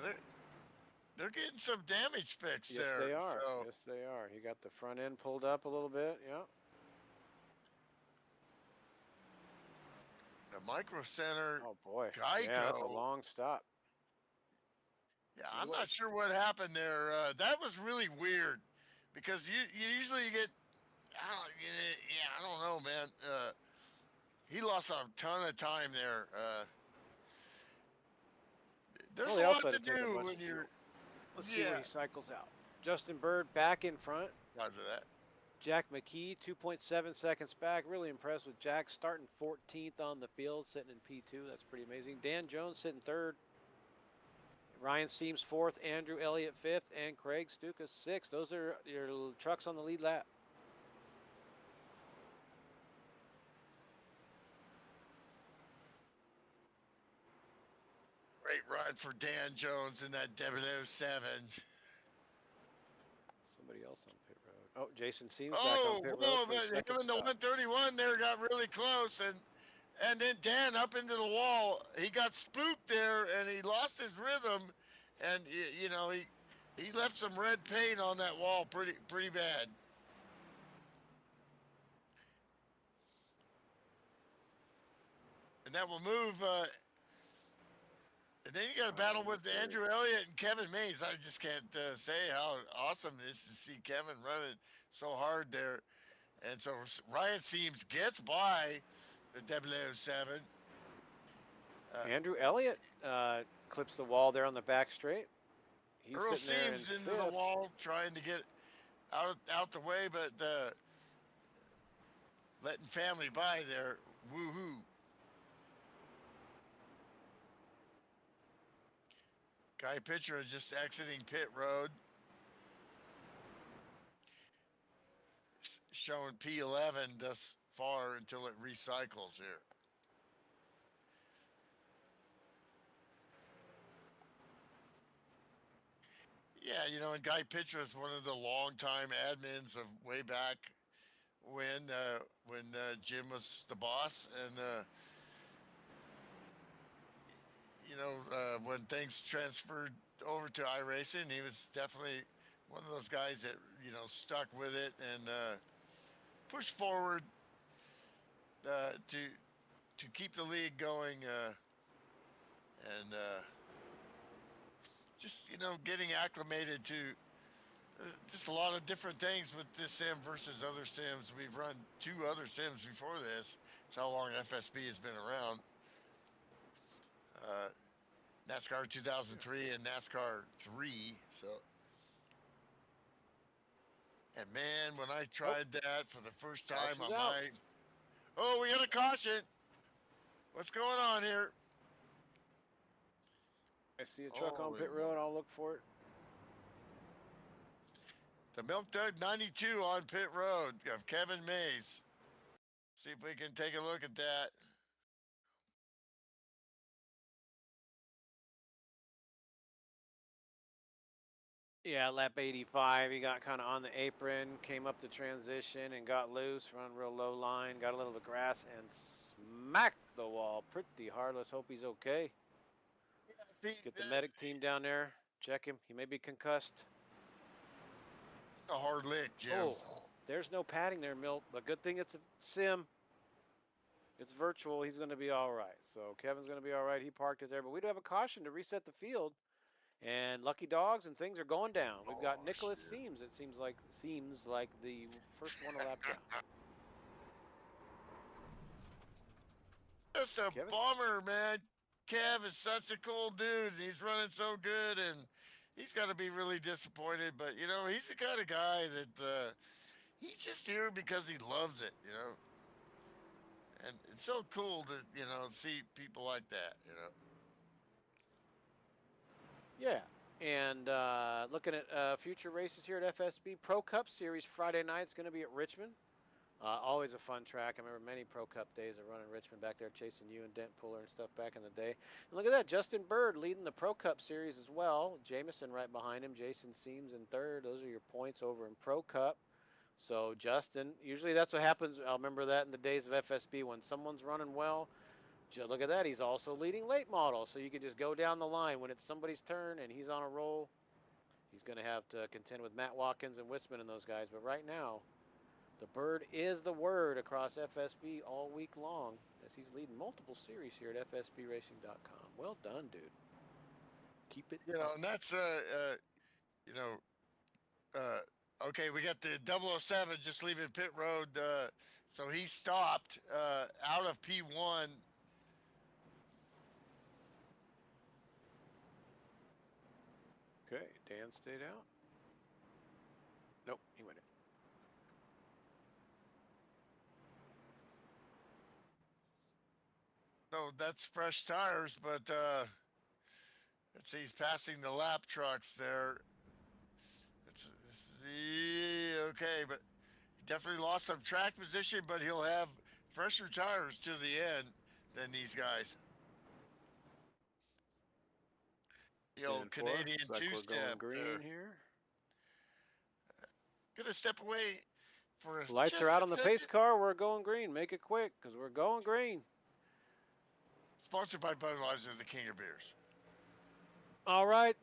they're getting some damage fixed yes, there. Yes, they are. So. Yes, they are. He got the front end pulled up a little bit. Yeah. The Micro Center. Oh boy. Geico. Yeah, that's a long stop. Yeah, I'm not sure what happened there. That was really weird because you usually get. I don't know, man. He lost a ton of time there. There's a lot to do when you're. Let's see where he cycles out. Justin Bird back in front. Roger that. Jack McKee, 2.7 seconds back. Really impressed with Jack starting 14th on the field, sitting in P2. That's pretty amazing. Dan Jones sitting third. Ryan Seams fourth. Andrew Elliott fifth. And Craig Stuka sixth. Those are your trucks on the lead lap. Great run for Dan Jones in that 007. Somebody else on pit road. Oh, Jason Seams back on Oh, pit road whoa! for his But second him and the stop. 131 there got really close, and then Dan up into the wall. He got spooked there, and he lost his rhythm, and you know he left some red paint on that wall pretty bad. And that will move. And then you got to battle Number with three. Andrew Elliott and Kevin Mays. I just can't say how awesome it is to see Kevin running so hard there. And so Ryan Seams gets by the 007. Uh, Andrew Elliott clips the wall there on the back straight. He's Earl sitting there in Seams into the fifth. wall trying to get out the way, but letting family by there. Woohoo. Guy Pitcher is just exiting pit road, showing P11 thus far until it recycles here. Yeah, you know, and Guy Pitcher is one of the longtime admins of way back when Jim was the boss, and when things transferred over to iRacing, he was definitely one of those guys that stuck with it and pushed forward to keep the league going, and just getting acclimated to just a lot of different things with this sim versus other sims. We've run two other sims before this. It's how long FSB has been around. Uh, NASCAR 2003 and NASCAR 3. So, and man, when I Oh, tried that for the first time caution's on out. my, oh, we got a caution. What's going on here? I see a truck on Holy pit road. moly. I'll look for it. The Milk Dug 92 on pit road of Kevin Mays. See if we can take a look at that. Yeah, lap 85. He got kind of on the apron, came up the transition, and got loose, run real low line, got a little of the grass, and smacked the wall pretty hard. Let's hope he's okay. See, Get the medic team down there. Check him. He may be concussed. a hard lick, Jim. Oh, there's no padding there, Milt. But good thing it's a sim. It's virtual. He's going to be all right. So Kevin's going to be all right. He parked it there. But we do have a caution to reset the field. And lucky dogs and things are going down. We've got Oh, Nicholas shit. Seams. It seems like the first one a lap down. Just a Kevin. bummer, man. Kev is such a cool dude. He's running so good, and he's got to be really disappointed. But he's the kind of guy that he's just here because he loves it. And it's so cool to see people like that. Yeah. And looking at future races here at FSB, Pro Cup Series Friday night is going to be at Richmond. Always a fun track. I remember many Pro Cup days of running Richmond back there, chasing you and Dent Puller and stuff back in the day. And look at that, Justin Bird leading the Pro Cup Series as well. Jameson right behind him. Jason Seams in third. Those are your points over in Pro Cup. So Justin, usually that's what happens. I'll remember that in the days of FSB when someone's running well. Look at that. He's also leading late model. So you can just go down the line when it's somebody's turn and he's on a roll. He's going to have to contend with Matt Watkins and Wisman and those guys. But right now, the Bird is the word across FSB all week long as he's leading multiple series here at FSBRacing.com. Well done, dude. Keep it up. And that's you know, uh, okay. We got the 007 just leaving pit road, so he stopped out of P1. Okay, Dan stayed out. Nope, he went in. So that's fresh tires, but let's see, he's passing the lap trucks there. Okay, but he definitely lost some track position, but he'll have fresher tires to the end than these guys. The old 10-4. Canadian Looks like we're going two-step green there. here. Gonna step away for Lights are just out a on the pace second. car. We're going green. Make it quick because we're going green. Sponsored by Budweiser, the king of beers. All right.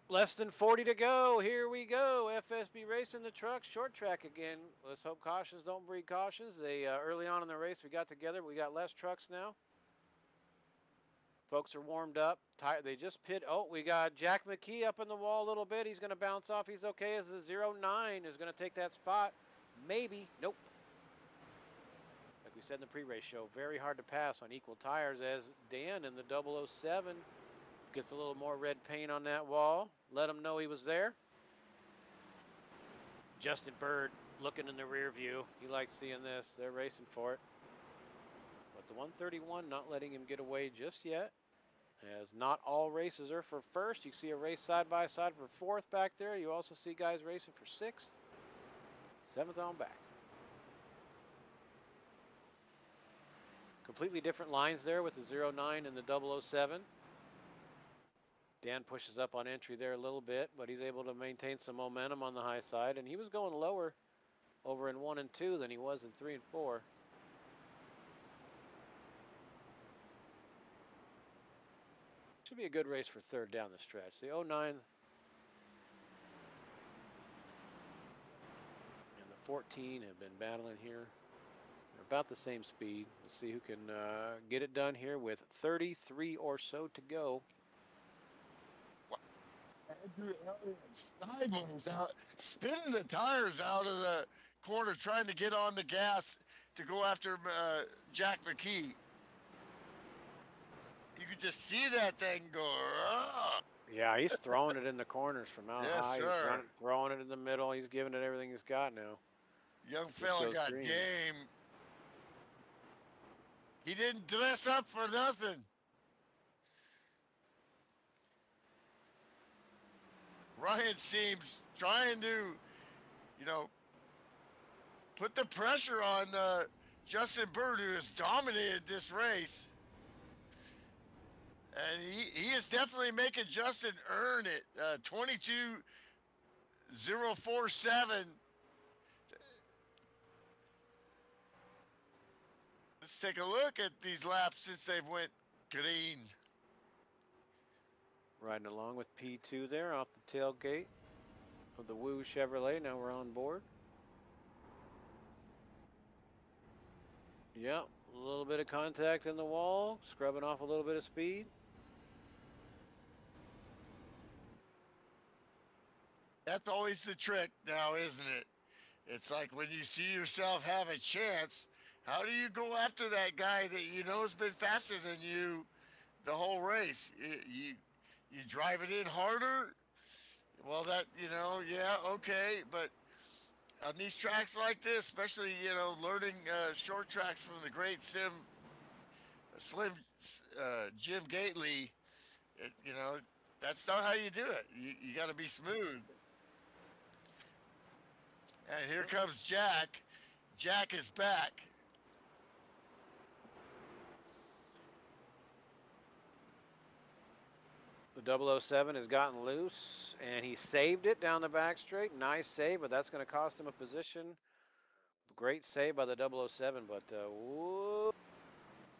Less than 40 to go. Here we go. FSB racing the truck. Short track again. Let's hope cautions don't breed cautions. They early on in the race we got together. We got less trucks now. Folks are warmed up. They just pit. Oh, we got Jack McKee up in the wall a little bit. He's going to bounce off. He's okay as the 09 is going to take that spot. Maybe. Nope. Like we said in the pre-race show, very hard to pass on equal tires as Dan in the 007 gets a little more red paint on that wall. Let him know he was there. Justin Bird looking in the rear view. He likes seeing this. They're racing for it. But the 131 not letting him get away just yet. As not all races are for first. You see a race side by side for fourth back there. You also see guys racing for sixth. Seventh on back. Completely different lines there with the 09 and the 007. Dan pushes up on entry there a little bit, but he's able to maintain some momentum on the high side. And he was going lower over in 1 and 2 than he was in 3 and 4. Should be a good race for third down the stretch. The 09 and the 14 have been battling here. They're about the same speed. Let's see who can get it done here with 33 or so to go. Andrew Elliott sideways out, spinning the tires out of the corner, trying to get on the gas to go after Jack McKee. You could just see that thing go. "Ugh." Yeah, he's throwing it in the corners from out Yes, high. He's sir. throwing it in the middle. He's giving it everything he's got now. Young This fella goes got green. game. He didn't dress up for nothing. Ryan seems trying to, you know, put the pressure on Justin Bird, who has dominated this race. And he is definitely making Justin earn it. 22.047. Let's take a look at these laps since they've went green. Riding along with P2 there off the tailgate of the Woo Chevrolet. Now we're on board. Yep, a little bit of contact in the wall, scrubbing off a little bit of speed. That's always the trick now, isn't it? It's like when you see yourself have a chance, how do you go after that guy that you know has been faster than you the whole race? You drive it in harder. Well, that yeah, okay, but on these tracks like this, especially learning short tracks from the great Slim Jim Gately, that's not how you do it. You got to be smooth. And here comes Jack. Jack is back. The 007 has gotten loose, and he saved it down the back straight. Nice save, but that's going to cost him a position. Great save by the 007, but whoa,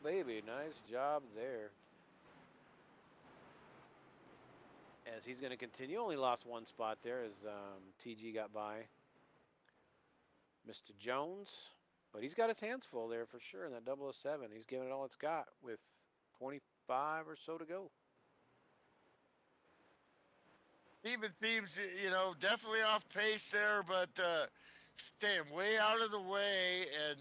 baby, nice job there. As he's going to continue, only lost one spot there as TG got by Mr. Jones. But he's got his hands full there for sure in that 007. He's giving it all it's got with 25 or so to go. Even themes, definitely off pace there, but staying way out of the way and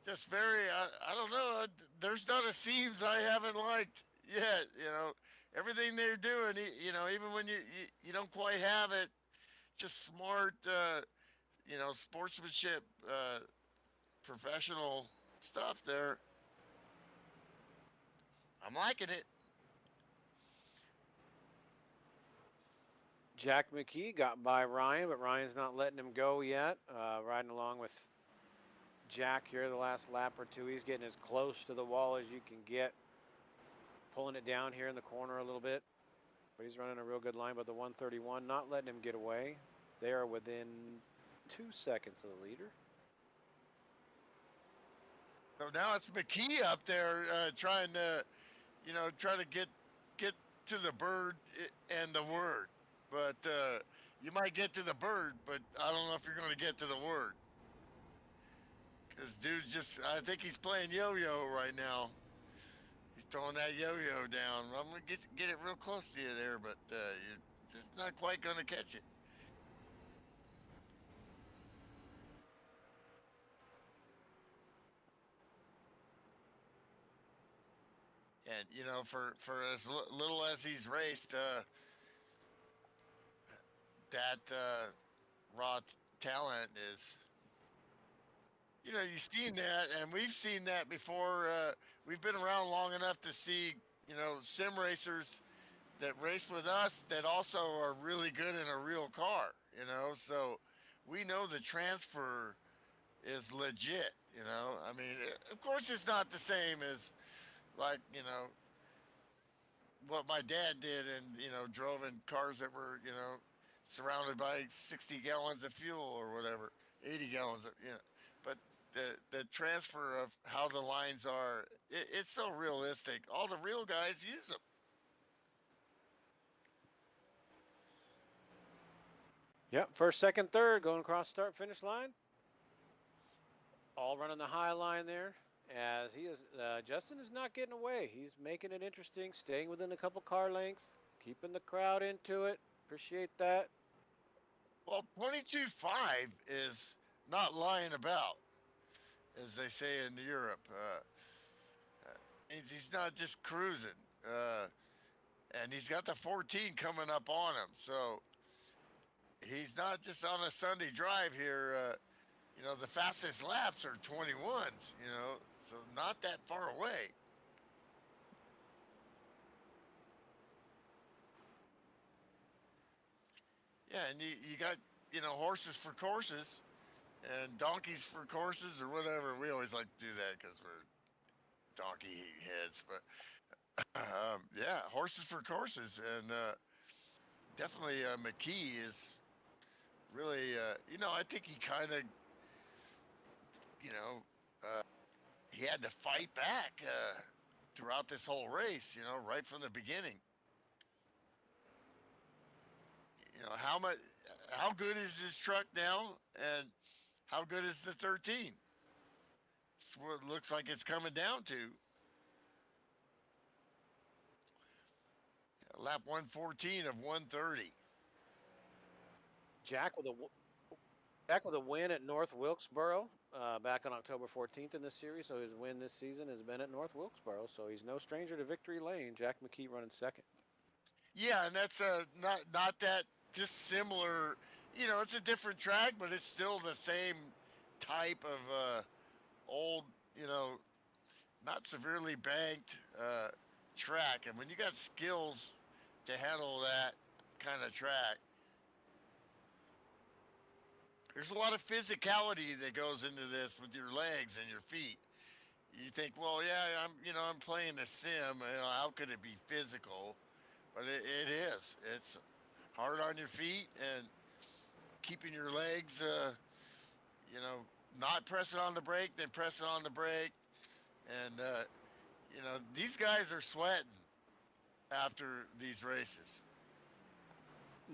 just very, I don't know, there's not a seams I haven't liked yet. Everything they're doing, even when you don't quite have it, just smart, sportsmanship, professional stuff there. I'm liking it. Jack McKee got by Ryan, but Ryan's not letting him go yet. Riding along with Jack here the last lap or two. He's getting as close to the wall as you can get. Pulling it down here in the corner a little bit. But he's running a real good line, but the 131 not letting him get away. They are within 2 seconds of the leader. So now it's McKee up there trying to, try to get to the bird and the word. But you might get to the bird, but I don't know if you're going to get to the word. Because dude's just, I think he's playing yo-yo right now. He's throwing that yo-yo down. I'm going to get it real close to you there, but you're just not quite going to catch it. And for as little as he's raced, that raw talent is. You've seen that, and we've seen that before. We've been around long enough to see, sim racers that race with us that also are really good in a real car. So we know the transfer is legit. I mean, of course, it's not the same as like what my dad did and drove in cars that were surrounded by 60 gallons of fuel or whatever, 80 gallons of, but the transfer of how the lines are, it's so realistic. All the real guys use them. Yep, first, second, third, going across start finish line. All running the high line there. As he is, Justin is not getting away. He's making it interesting, staying within a couple car lengths, keeping the crowd into it. Appreciate that. Well, 22.5 is not lying about, as they say in Europe. He's not just cruising. And he's got the 14 coming up on him. So he's not just on a Sunday drive here. The fastest laps are 21s, so not that far away. Yeah, and you got, horses for courses and donkeys for courses or whatever. We always like to do that because we're donkey heads. But yeah, horses for courses. And definitely McKee is really, I think he kind of, you know, uh, he had to fight back throughout this whole race, right from the beginning. How good is this truck now, and how good is the 13? It's what it looks like it's coming down to. Lap 114 of 130. Jack with a Jack with a win at North Wilkesboro back on October 14th in this series. So his win this season has been at North Wilkesboro. So he's no stranger to victory lane. Jack McKee running second. Yeah, and that's not that dissimilar. It's a different track, but it's still the same type of old, not severely banked track. And when you got skills to handle that kind of track, there's a lot of physicality that goes into this with your legs and your feet. You think, well, yeah, I'm playing a sim. How could it be physical? But it is. It's hard on your feet and keeping your legs, you know, not pressing on the brake, then pressing on the brake. And, these guys are sweating after these races.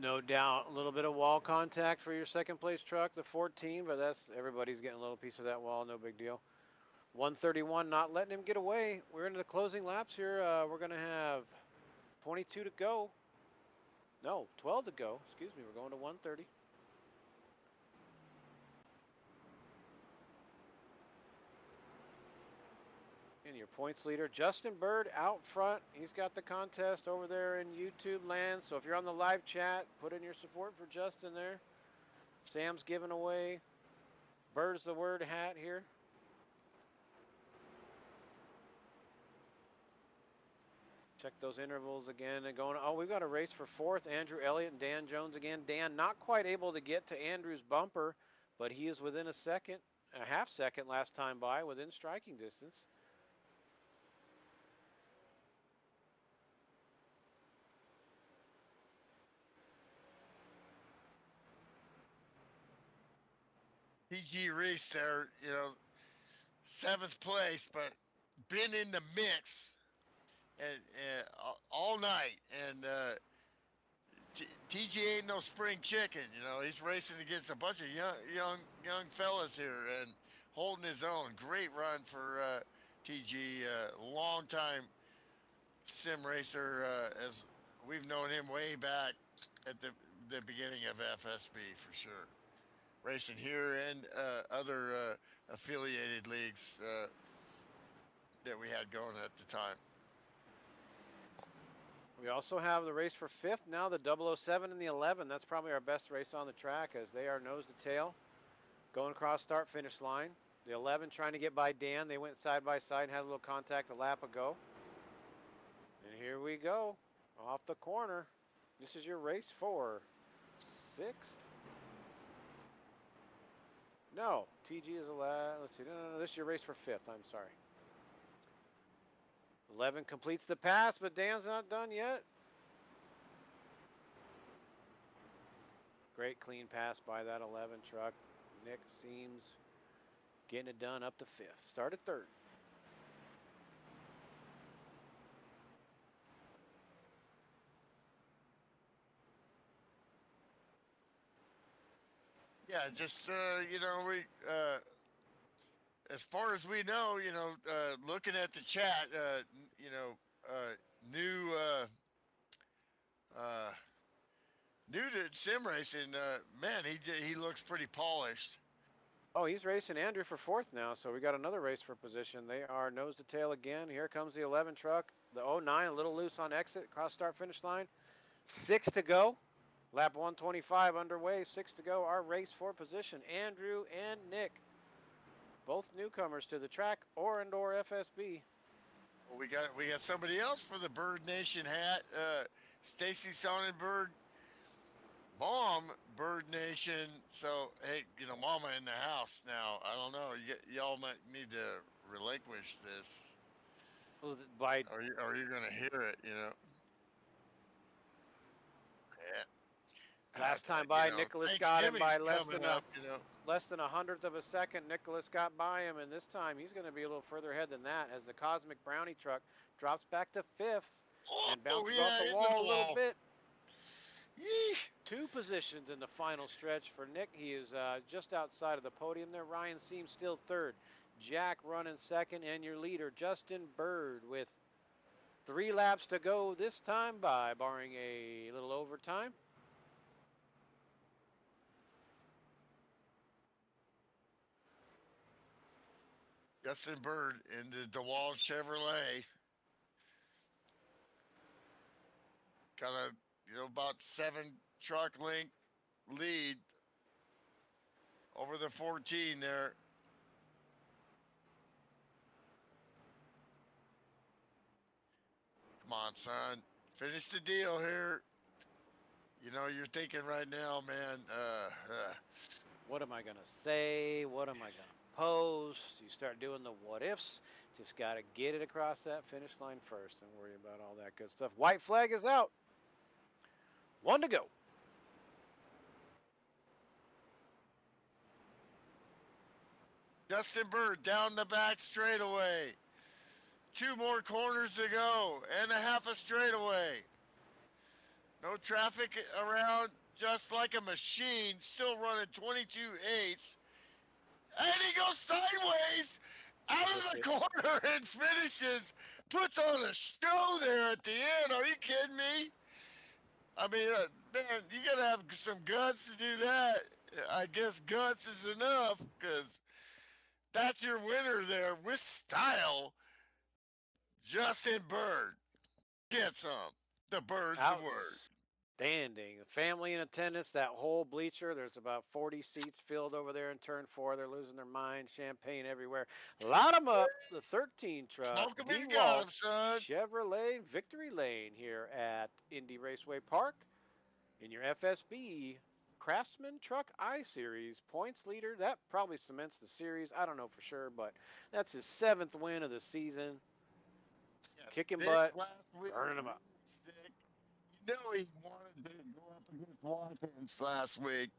No doubt, a little bit of wall contact for your second place truck, the 14, but that's everybody's getting a little piece of that wall. No big deal. 131, not letting him get away. We're into the closing laps here. We're going to have 22 to go. No, 12 to go. Excuse me. We're going to 130. And your points leader, Justin Bird, out front. He's got the contest over there in YouTube land. So if you're on the live chat, put in your support for Justin there. Sam's giving away Bird's the word hat here. Check those intervals again and going. Oh, we've got a race for fourth. Andrew Elliott and Dan Jones again. Dan not quite able to get to Andrew's bumper, but he is within a half second last time by, within striking distance. TG Reese there, seventh place, but been in the mix all night. And TG ain't no spring chicken. He's racing against a bunch of young fellas here and holding his own. Great run for TG. Long time sim racer, as we've known him way back at the beginning of FSB for sure. Racing here and other affiliated leagues that we had going at the time. We also have the race for fifth now, the 007 and the 11. That's probably our best race on the track as they are nose to tail going across start finish line. The 11 trying to get by Dan. They went side by side and had a little contact a lap ago. And here we go off the corner. This is your race for sixth. No, TG is 11. Let's see. No. This is your race for fifth. I'm sorry. 11 completes the pass, but Dan's not done yet. Great clean pass by that 11 truck. Nick seems getting it done up to fifth. Started third. Yeah, just we as far as we know, looking at the chat, new uh, new to sim racing, man, he looks pretty polished. Oh, he's racing Andrew for fourth now, so we got another race for position. They are nose to tail again. Here comes the 11 truck. The 09 a little loose on exit, cross start finish line. 6 to go. Lap 125 underway, 6 to go. Our race for position, Andrew and Nick. Both newcomers to the track or indoor FSB. We got somebody else for the Bird Nation hat. Stacy Sonnenberg, mom, Bird Nation. So hey, Mama in the house now. I don't know. Y'all might need to relinquish this. By Or you're gonna hear it. Yeah. last time by, Nicholas got him by less than up, a hundredth of a second. Nicholas got by him, and this time he's going to be a little further ahead than that as the Cosmic Brownie truck drops back to fifth and bounces off the wall a little bit. Yee. 2 positions in the final stretch for Nick. He is just outside of the podium there. Ryan Seams still third. Jack running second, and your leader, Justin Bird, with 3 laps to go this time by, barring a little overtime. Justin Bird in the DeWalt Chevrolet. Got a about 7 truck length lead over the 14 there. Come on, son. Finish the deal here. You're thinking right now, man, what am I going to say? What am I going to post? You start doing the what ifs. Just got to get it across that finish line first and worry about all that good stuff. White flag is out. 1 to go. Justin Bird down the back straightaway. 2 more corners to go and a half a straightaway. No traffic around, just like a machine, still running 22.8s. And he goes sideways out of the corner and finishes, puts on a show there at the end. Are you kidding me? I mean, man, you got to have some guts to do that. I guess guts is enough because that's your winner there with style. Justin Bird. Get some. The Bird's the word. Outstanding. Family in attendance, that whole bleacher. There's about 40 seats filled over there in turn 4. They're losing their mind. Champagne everywhere. Lot them up. The 13 truck. Smoke 'em if you got 'em, son. Chevrolet Victory Lane here at Indy Raceway Park in your FSB Craftsman Truck I Series points leader. That probably cements the series. I don't know for sure, but that's his 7th win of the season. Yes, kicking butt, burning them up. Sick. He wanted to go up against Watkins last week,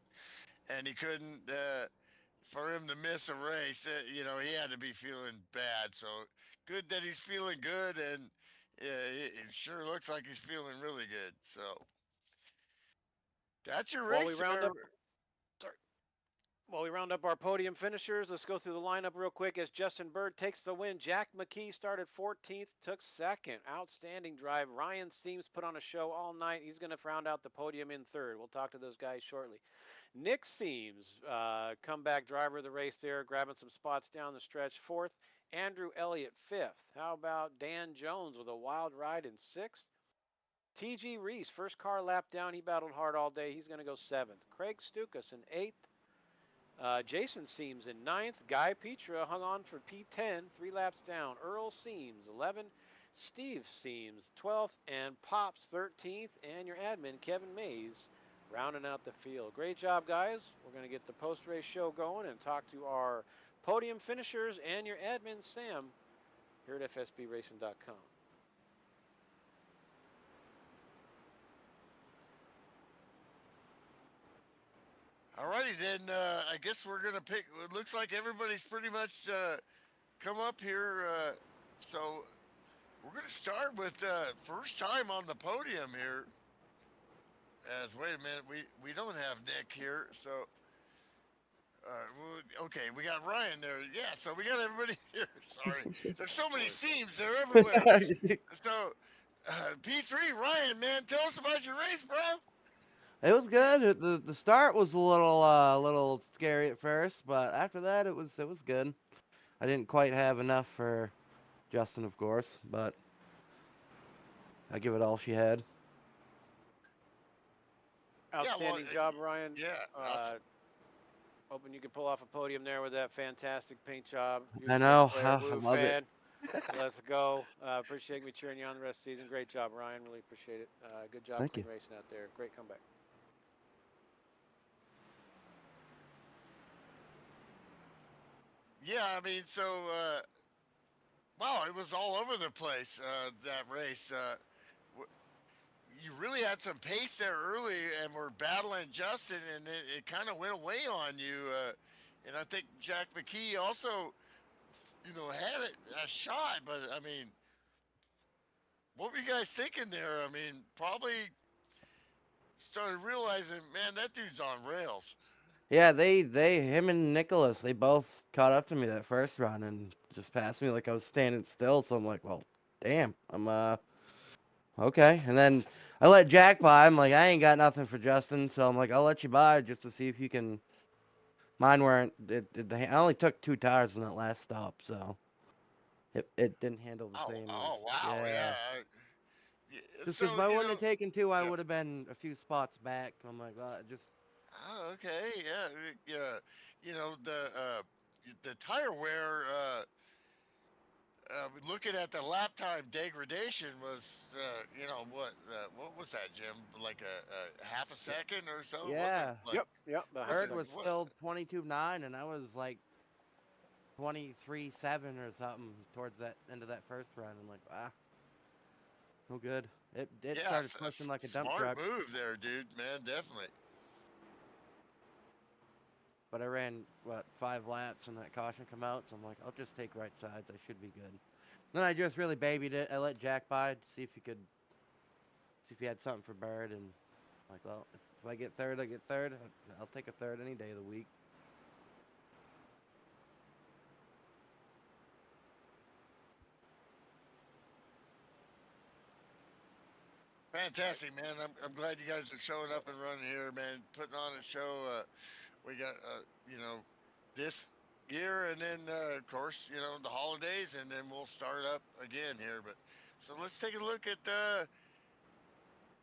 and he couldn't for him to miss a race, he had to be feeling bad. So good that he's feeling good, and it sure looks like he's feeling really good. So that's your While we race round there. up, sorry, while we round up our podium finishers, let's go through the lineup real quick as Justin Bird takes the win. Jack McKee started 14th, took second. Outstanding drive. Ryan Seams put on a show all night. He's going to round out the podium in third. We'll talk to those guys shortly. Nick Seams, comeback driver of the race there, grabbing some spots down the stretch, fourth. Andrew Elliott, fifth. How about Dan Jones with a wild ride in sixth? TG Reese, first car lap down. He battled hard all day. He's going to go seventh. Craig Stukas in eighth. Jason Seams in ninth. Guy Petra hung on for P10, 3 laps down. Earl Seams, 11. Steve Seams, 12th. And Pops, 13th. And your admin, Kevin Mays, rounding out the field. Great job, guys. We're going to get the post-race show going and talk to our podium finishers and your admin, Sam, here at FSBRacing.com. Alrighty then. I guess we're gonna pick. It looks like everybody's pretty much come up here. So we're gonna start with first time on the podium here. As wait a minute, we don't have Nick here, so okay, we got Ryan there. Yeah, so we got everybody here. Sorry, there's so many seams, they're everywhere. It So P3, Ryan, man, tell us about your race, bro. was good. The start was a little scary at first, but after that it was good. I didn't quite have enough for Justin, of course, but I give it all she had. Yeah, well, Outstanding job, Ryan. yeah, awesome. Hoping you can pull off a podium there with that fantastic paint job. You're I the best know. player, I Blue love it. fan. Let's go. Appreciate me cheering you on the rest of the season. Great job, Ryan. Really appreciate it. Good job, Thank you. clean racing out there. Great comeback. Yeah, I mean, so wow, it was all over the place that race. You really had some pace there early, and were battling Justin, and it kind of went away on you. And I think Jack McKee also, had a shot, but I mean, what were you guys thinking there? I mean, probably started realizing, man, that dude's on rails. Yeah, him and Nicholas, they both caught up to me that first run and just passed me like I was standing still. So I'm like, well, damn, I'm okay. And then I let Jack by. I'm like, I ain't got nothing for Justin, so I'm like, I'll let you by just to see if you can. Mine weren't. I only took 2 tires on that last stop, so it didn't handle the Oh, same oh, as wow, yeah. yeah. Just because if So I wouldn't have taken two, I yeah. would have been a few spots back. I'm like, well, just Oh, okay, yeah, yeah. The tire wear. Looking at the lap time degradation was, what was that, Jim? Like a half a second or so? It wasn't yeah. like, Yep, yep, about half a Bird wasn't second. was what? still 22.9, and I was like 23.7 or something towards that end of that first run. I'm like, no good. It Yeah, started pushing like a dump smart truck, move there, dude. Man, definitely. but I ran what 5 laps and that caution come out, so I'm like, I'll just take right sides. I should be good. Then I just really babied it. I let Jack by to see if he had something for Bird, and like, well, if I get third, I get third. I'll take a third any day of the week. Fantastic, man. I'm glad you guys are showing up and running here, man. Putting on a show. We got, this year, and then of course, the holidays, and then we'll start up again here. But so let's take a look at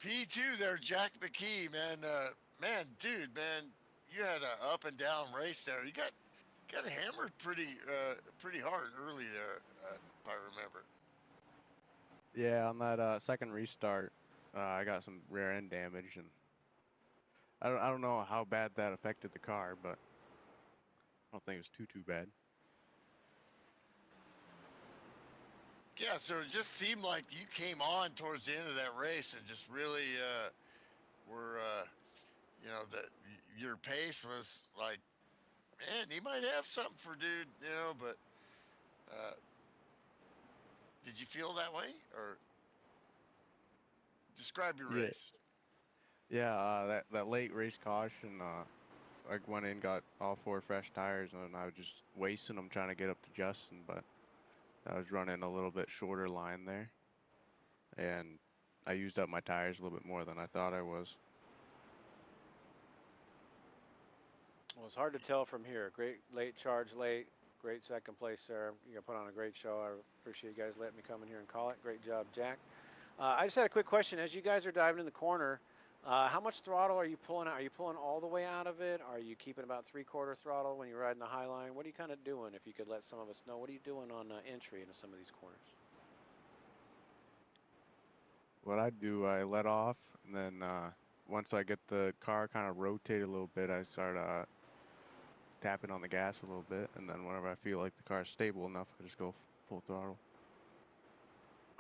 P2 there, Jack McKee, man. Man, dude, man, you had a up and down race there. You got hammered pretty hard early there, if I remember. Yeah, on that second restart, I got some rear end damage, and I don't know how bad that affected the car, but I don't think it was too bad. Yeah, so it just seemed like you came on towards the end of that race and just really were, that your pace was like man, he might have something for dude, but uh, did you feel that way, or describe your Yeah, race? yeah. That late race caution, I went in, got all four fresh tires, and I was just wasting them trying to get up to Justin, but I was running a little bit shorter line there, and I used up my tires a little bit more than I thought I was. Well, it's hard to tell from here. Great late charge late. Great second place there. You put on a great show. I appreciate you guys letting me come in here and call it. Great job, Jack. I just had a quick question. As you guys are diving in the corner, how much throttle are you pulling out? Are you pulling all the way out of it? Are you keeping about three-quarter throttle when you're riding the high line? What are you kind of doing? If you could let some of us know, what are you doing on entry into some of these corners? What I do, I let off, and then once I get the car kind of rotate a little bit, I start tapping on the gas a little bit, and then whenever I feel like the car is stable enough, I just go full throttle.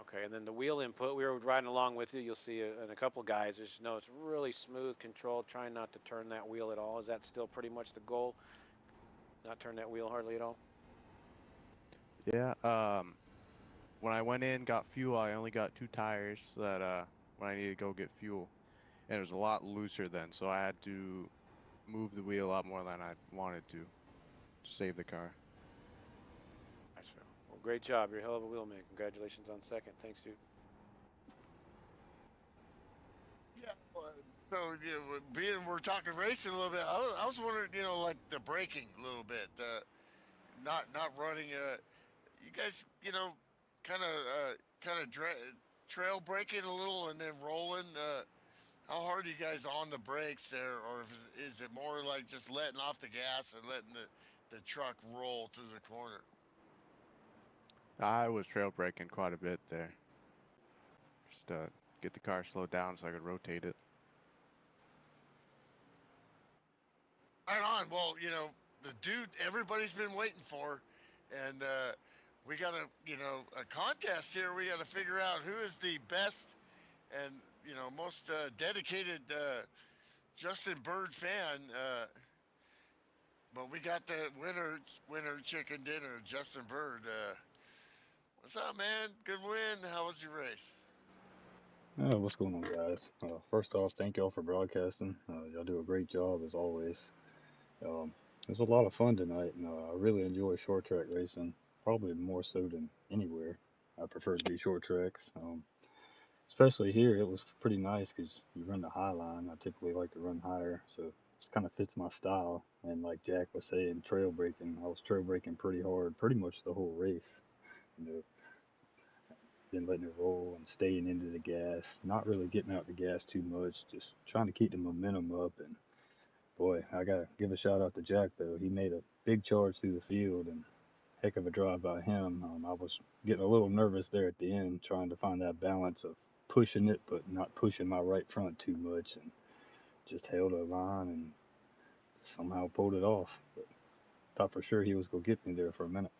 Okay, and then the wheel input, we were riding along with you. You'll see in a couple guys, just know it's really smooth, controlled, trying not to turn that wheel at all. Is that still pretty much the goal? Not turn that wheel hardly at all? Yeah. When I went in, got fuel, I only got two tires so that when I needed to go get fuel, and it was a lot looser then, so I had to move the wheel a lot more than I wanted to save the car. Nice. Well, great job. You're a hell of a wheelman. Congratulations on second. Thanks, dude. Yeah. So being we're talking racing a little bit, I was wondering, like the braking a little bit, not running. You guys, kind of trail braking a little and then rolling. How hard are you guys on the brakes there, or is it more like just letting off the gas and letting the truck roll through the corner? I was trail braking quite a bit there, just to get the car slowed down so I could rotate it. Right on. Well, the dude everybody's been waiting for, and we got a contest here. We got to figure out who is the best and most dedicated Justin Bird fan. But we got the winner chicken dinner, Justin Bird. What's up, man? Good win. How was your race? What's going on, guys? First off, thank y'all for broadcasting. Y'all do a great job as always. Um, it was a lot of fun tonight, and I really enjoy short track racing, probably more so than anywhere. I prefer to be short tracks, especially here. It was pretty nice because you run the high line. I typically like to run higher, so it kind of fits my style. And like Jack was saying, trail braking, I was trail braking pretty hard, pretty much the whole race. You know, then letting it roll and staying into the gas, not really getting out the gas too much, just trying to keep the momentum up. And boy, I gotta give a shout out to Jack though. He made a big charge through the field and heck of a drive by him. I was getting a little nervous there at the end, trying to find that balance of pushing it but not pushing my right front too much, and just held a line and somehow pulled it off. But thought for sure he was gonna get me there for a minute.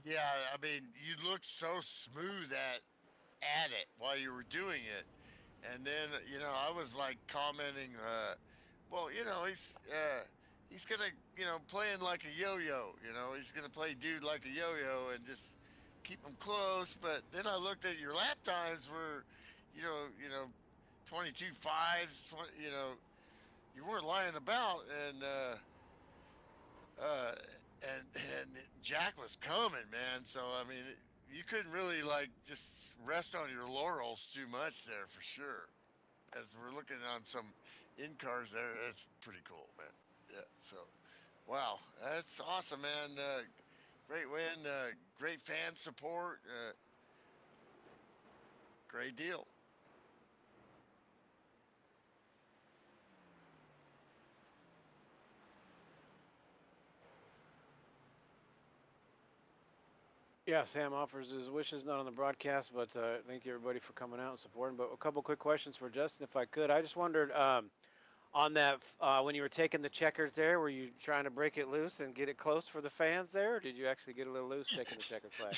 Yeah, I mean, you looked so smooth at it while you were doing it. And then, I was like commenting, well, he's gonna, playing like a yo-yo. He's gonna play dude like a yo-yo and just keep him close. But then I looked at your lap times were, you know, 22 fives, 20, you weren't lying about, uh, and Jack was coming, man. So I mean, you couldn't really like just rest on your laurels too much there for sure. As we're looking on some in cars there, that's pretty cool, man. Yeah. So, wow, that's awesome, man. Great win. Great fan support. Great deal. Yeah, Sam offers his wishes not on the broadcast, but thank you everybody for coming out and supporting. But a couple quick questions for Justin, if I could. I just wondered on that when you were taking the checkers there, were you trying to break it loose and get it close for the fans there, or did you actually get a little loose taking the checkered flag?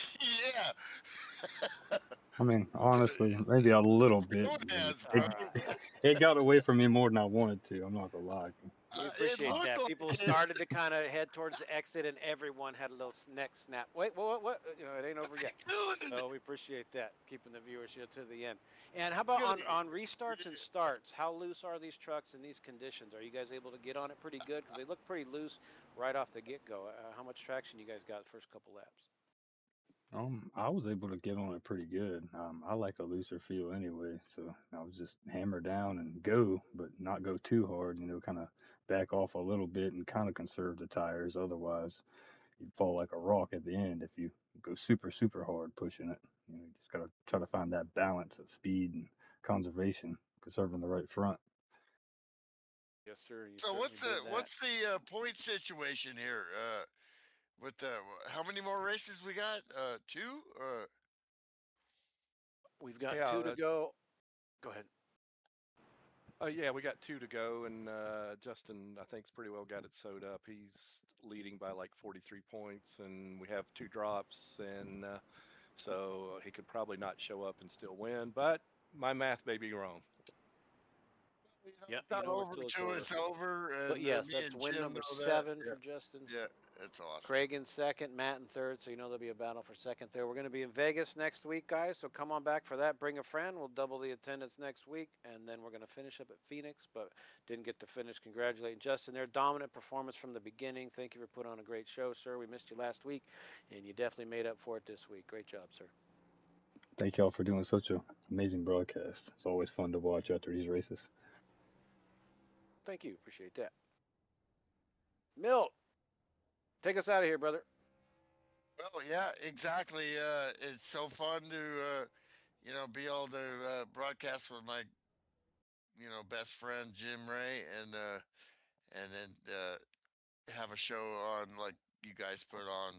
Yeah. I mean, honestly, maybe a little Go bit. ahead, bro. It, it got away from me more than I wanted to. I'm not gonna lie. We It appreciate looked that. like People it. started to kind of head towards the exit, and everyone had a little neck snap. Wait, what? You know, it ain't over What's he yet. doing? So we appreciate that, keeping the viewership to the end. And how about Good. on restarts and starts? How loose are these trucks in these conditions? Are you guys able to get on it pretty good? Because they look pretty loose right off the get-go. How much traction you guys got the first couple laps? I was able to get on it pretty good. I like a looser feel anyway, so I was just hammer down and go, but not go too hard. Kind of back off a little bit and kind of conserve the tires. Otherwise, you'd fall like a rock at the end if you go super super hard pushing it. You just gotta try to find that balance of speed and conservation, conserving the right front. Yes, sir. You So certainly did that. what's the point situation here? With the how many more races we got? Two. We've got Yeah, two to go. Go ahead. yeah, we got 2 to go, and Justin, I think's pretty well got it sewed up. He's leading by like 43 points, and we have 2 drops, and so he could probably not show up and still win. But my math may be wrong. Yep, It's you not know over till it's till over. it's over, But and yes, me that's and win Jim number know that. 7 Yeah, for Justin. yeah, that's awesome. Craig in second, Matt in third, so you know there'll be a battle for second there. We're going to be in Vegas next week, guys, so come on back for that. Bring a friend. We'll double the attendance next week, and then we're going to finish up at Phoenix, but didn't get to finish. Congratulating Justin there. Dominant performance from the beginning. Thank you for putting on a great show, sir. We missed you last week, and you definitely made up for it this week. Great job, sir. Thank y'all for doing such a amazing broadcast. It's always fun to watch after these races. Thank you. Appreciate that. Milt, take us out of here, brother. Well, yeah, exactly. It's so fun to be able to broadcast with my best friend Jim Ray, and then have a show on like you guys put on.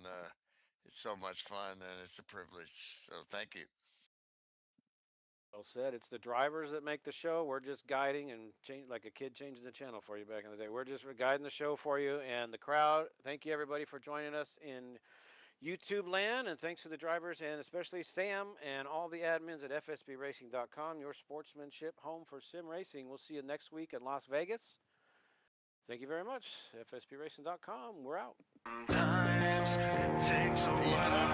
It's so much fun, and it's a privilege. So thank you. Well said. It's the drivers that make the show. We're just guiding and change like a kid changing the channel for you back in the day. We're just guiding the show for you and the crowd. Thank you everybody for joining us in YouTube land, and thanks to the drivers and especially Sam and all the admins at fsbracing.com, your sportsmanship home for sim racing. We'll see you next week in Las Vegas. Thank you very much. fsbracing.com. We're out. Sometimes it takes a Peace out. while.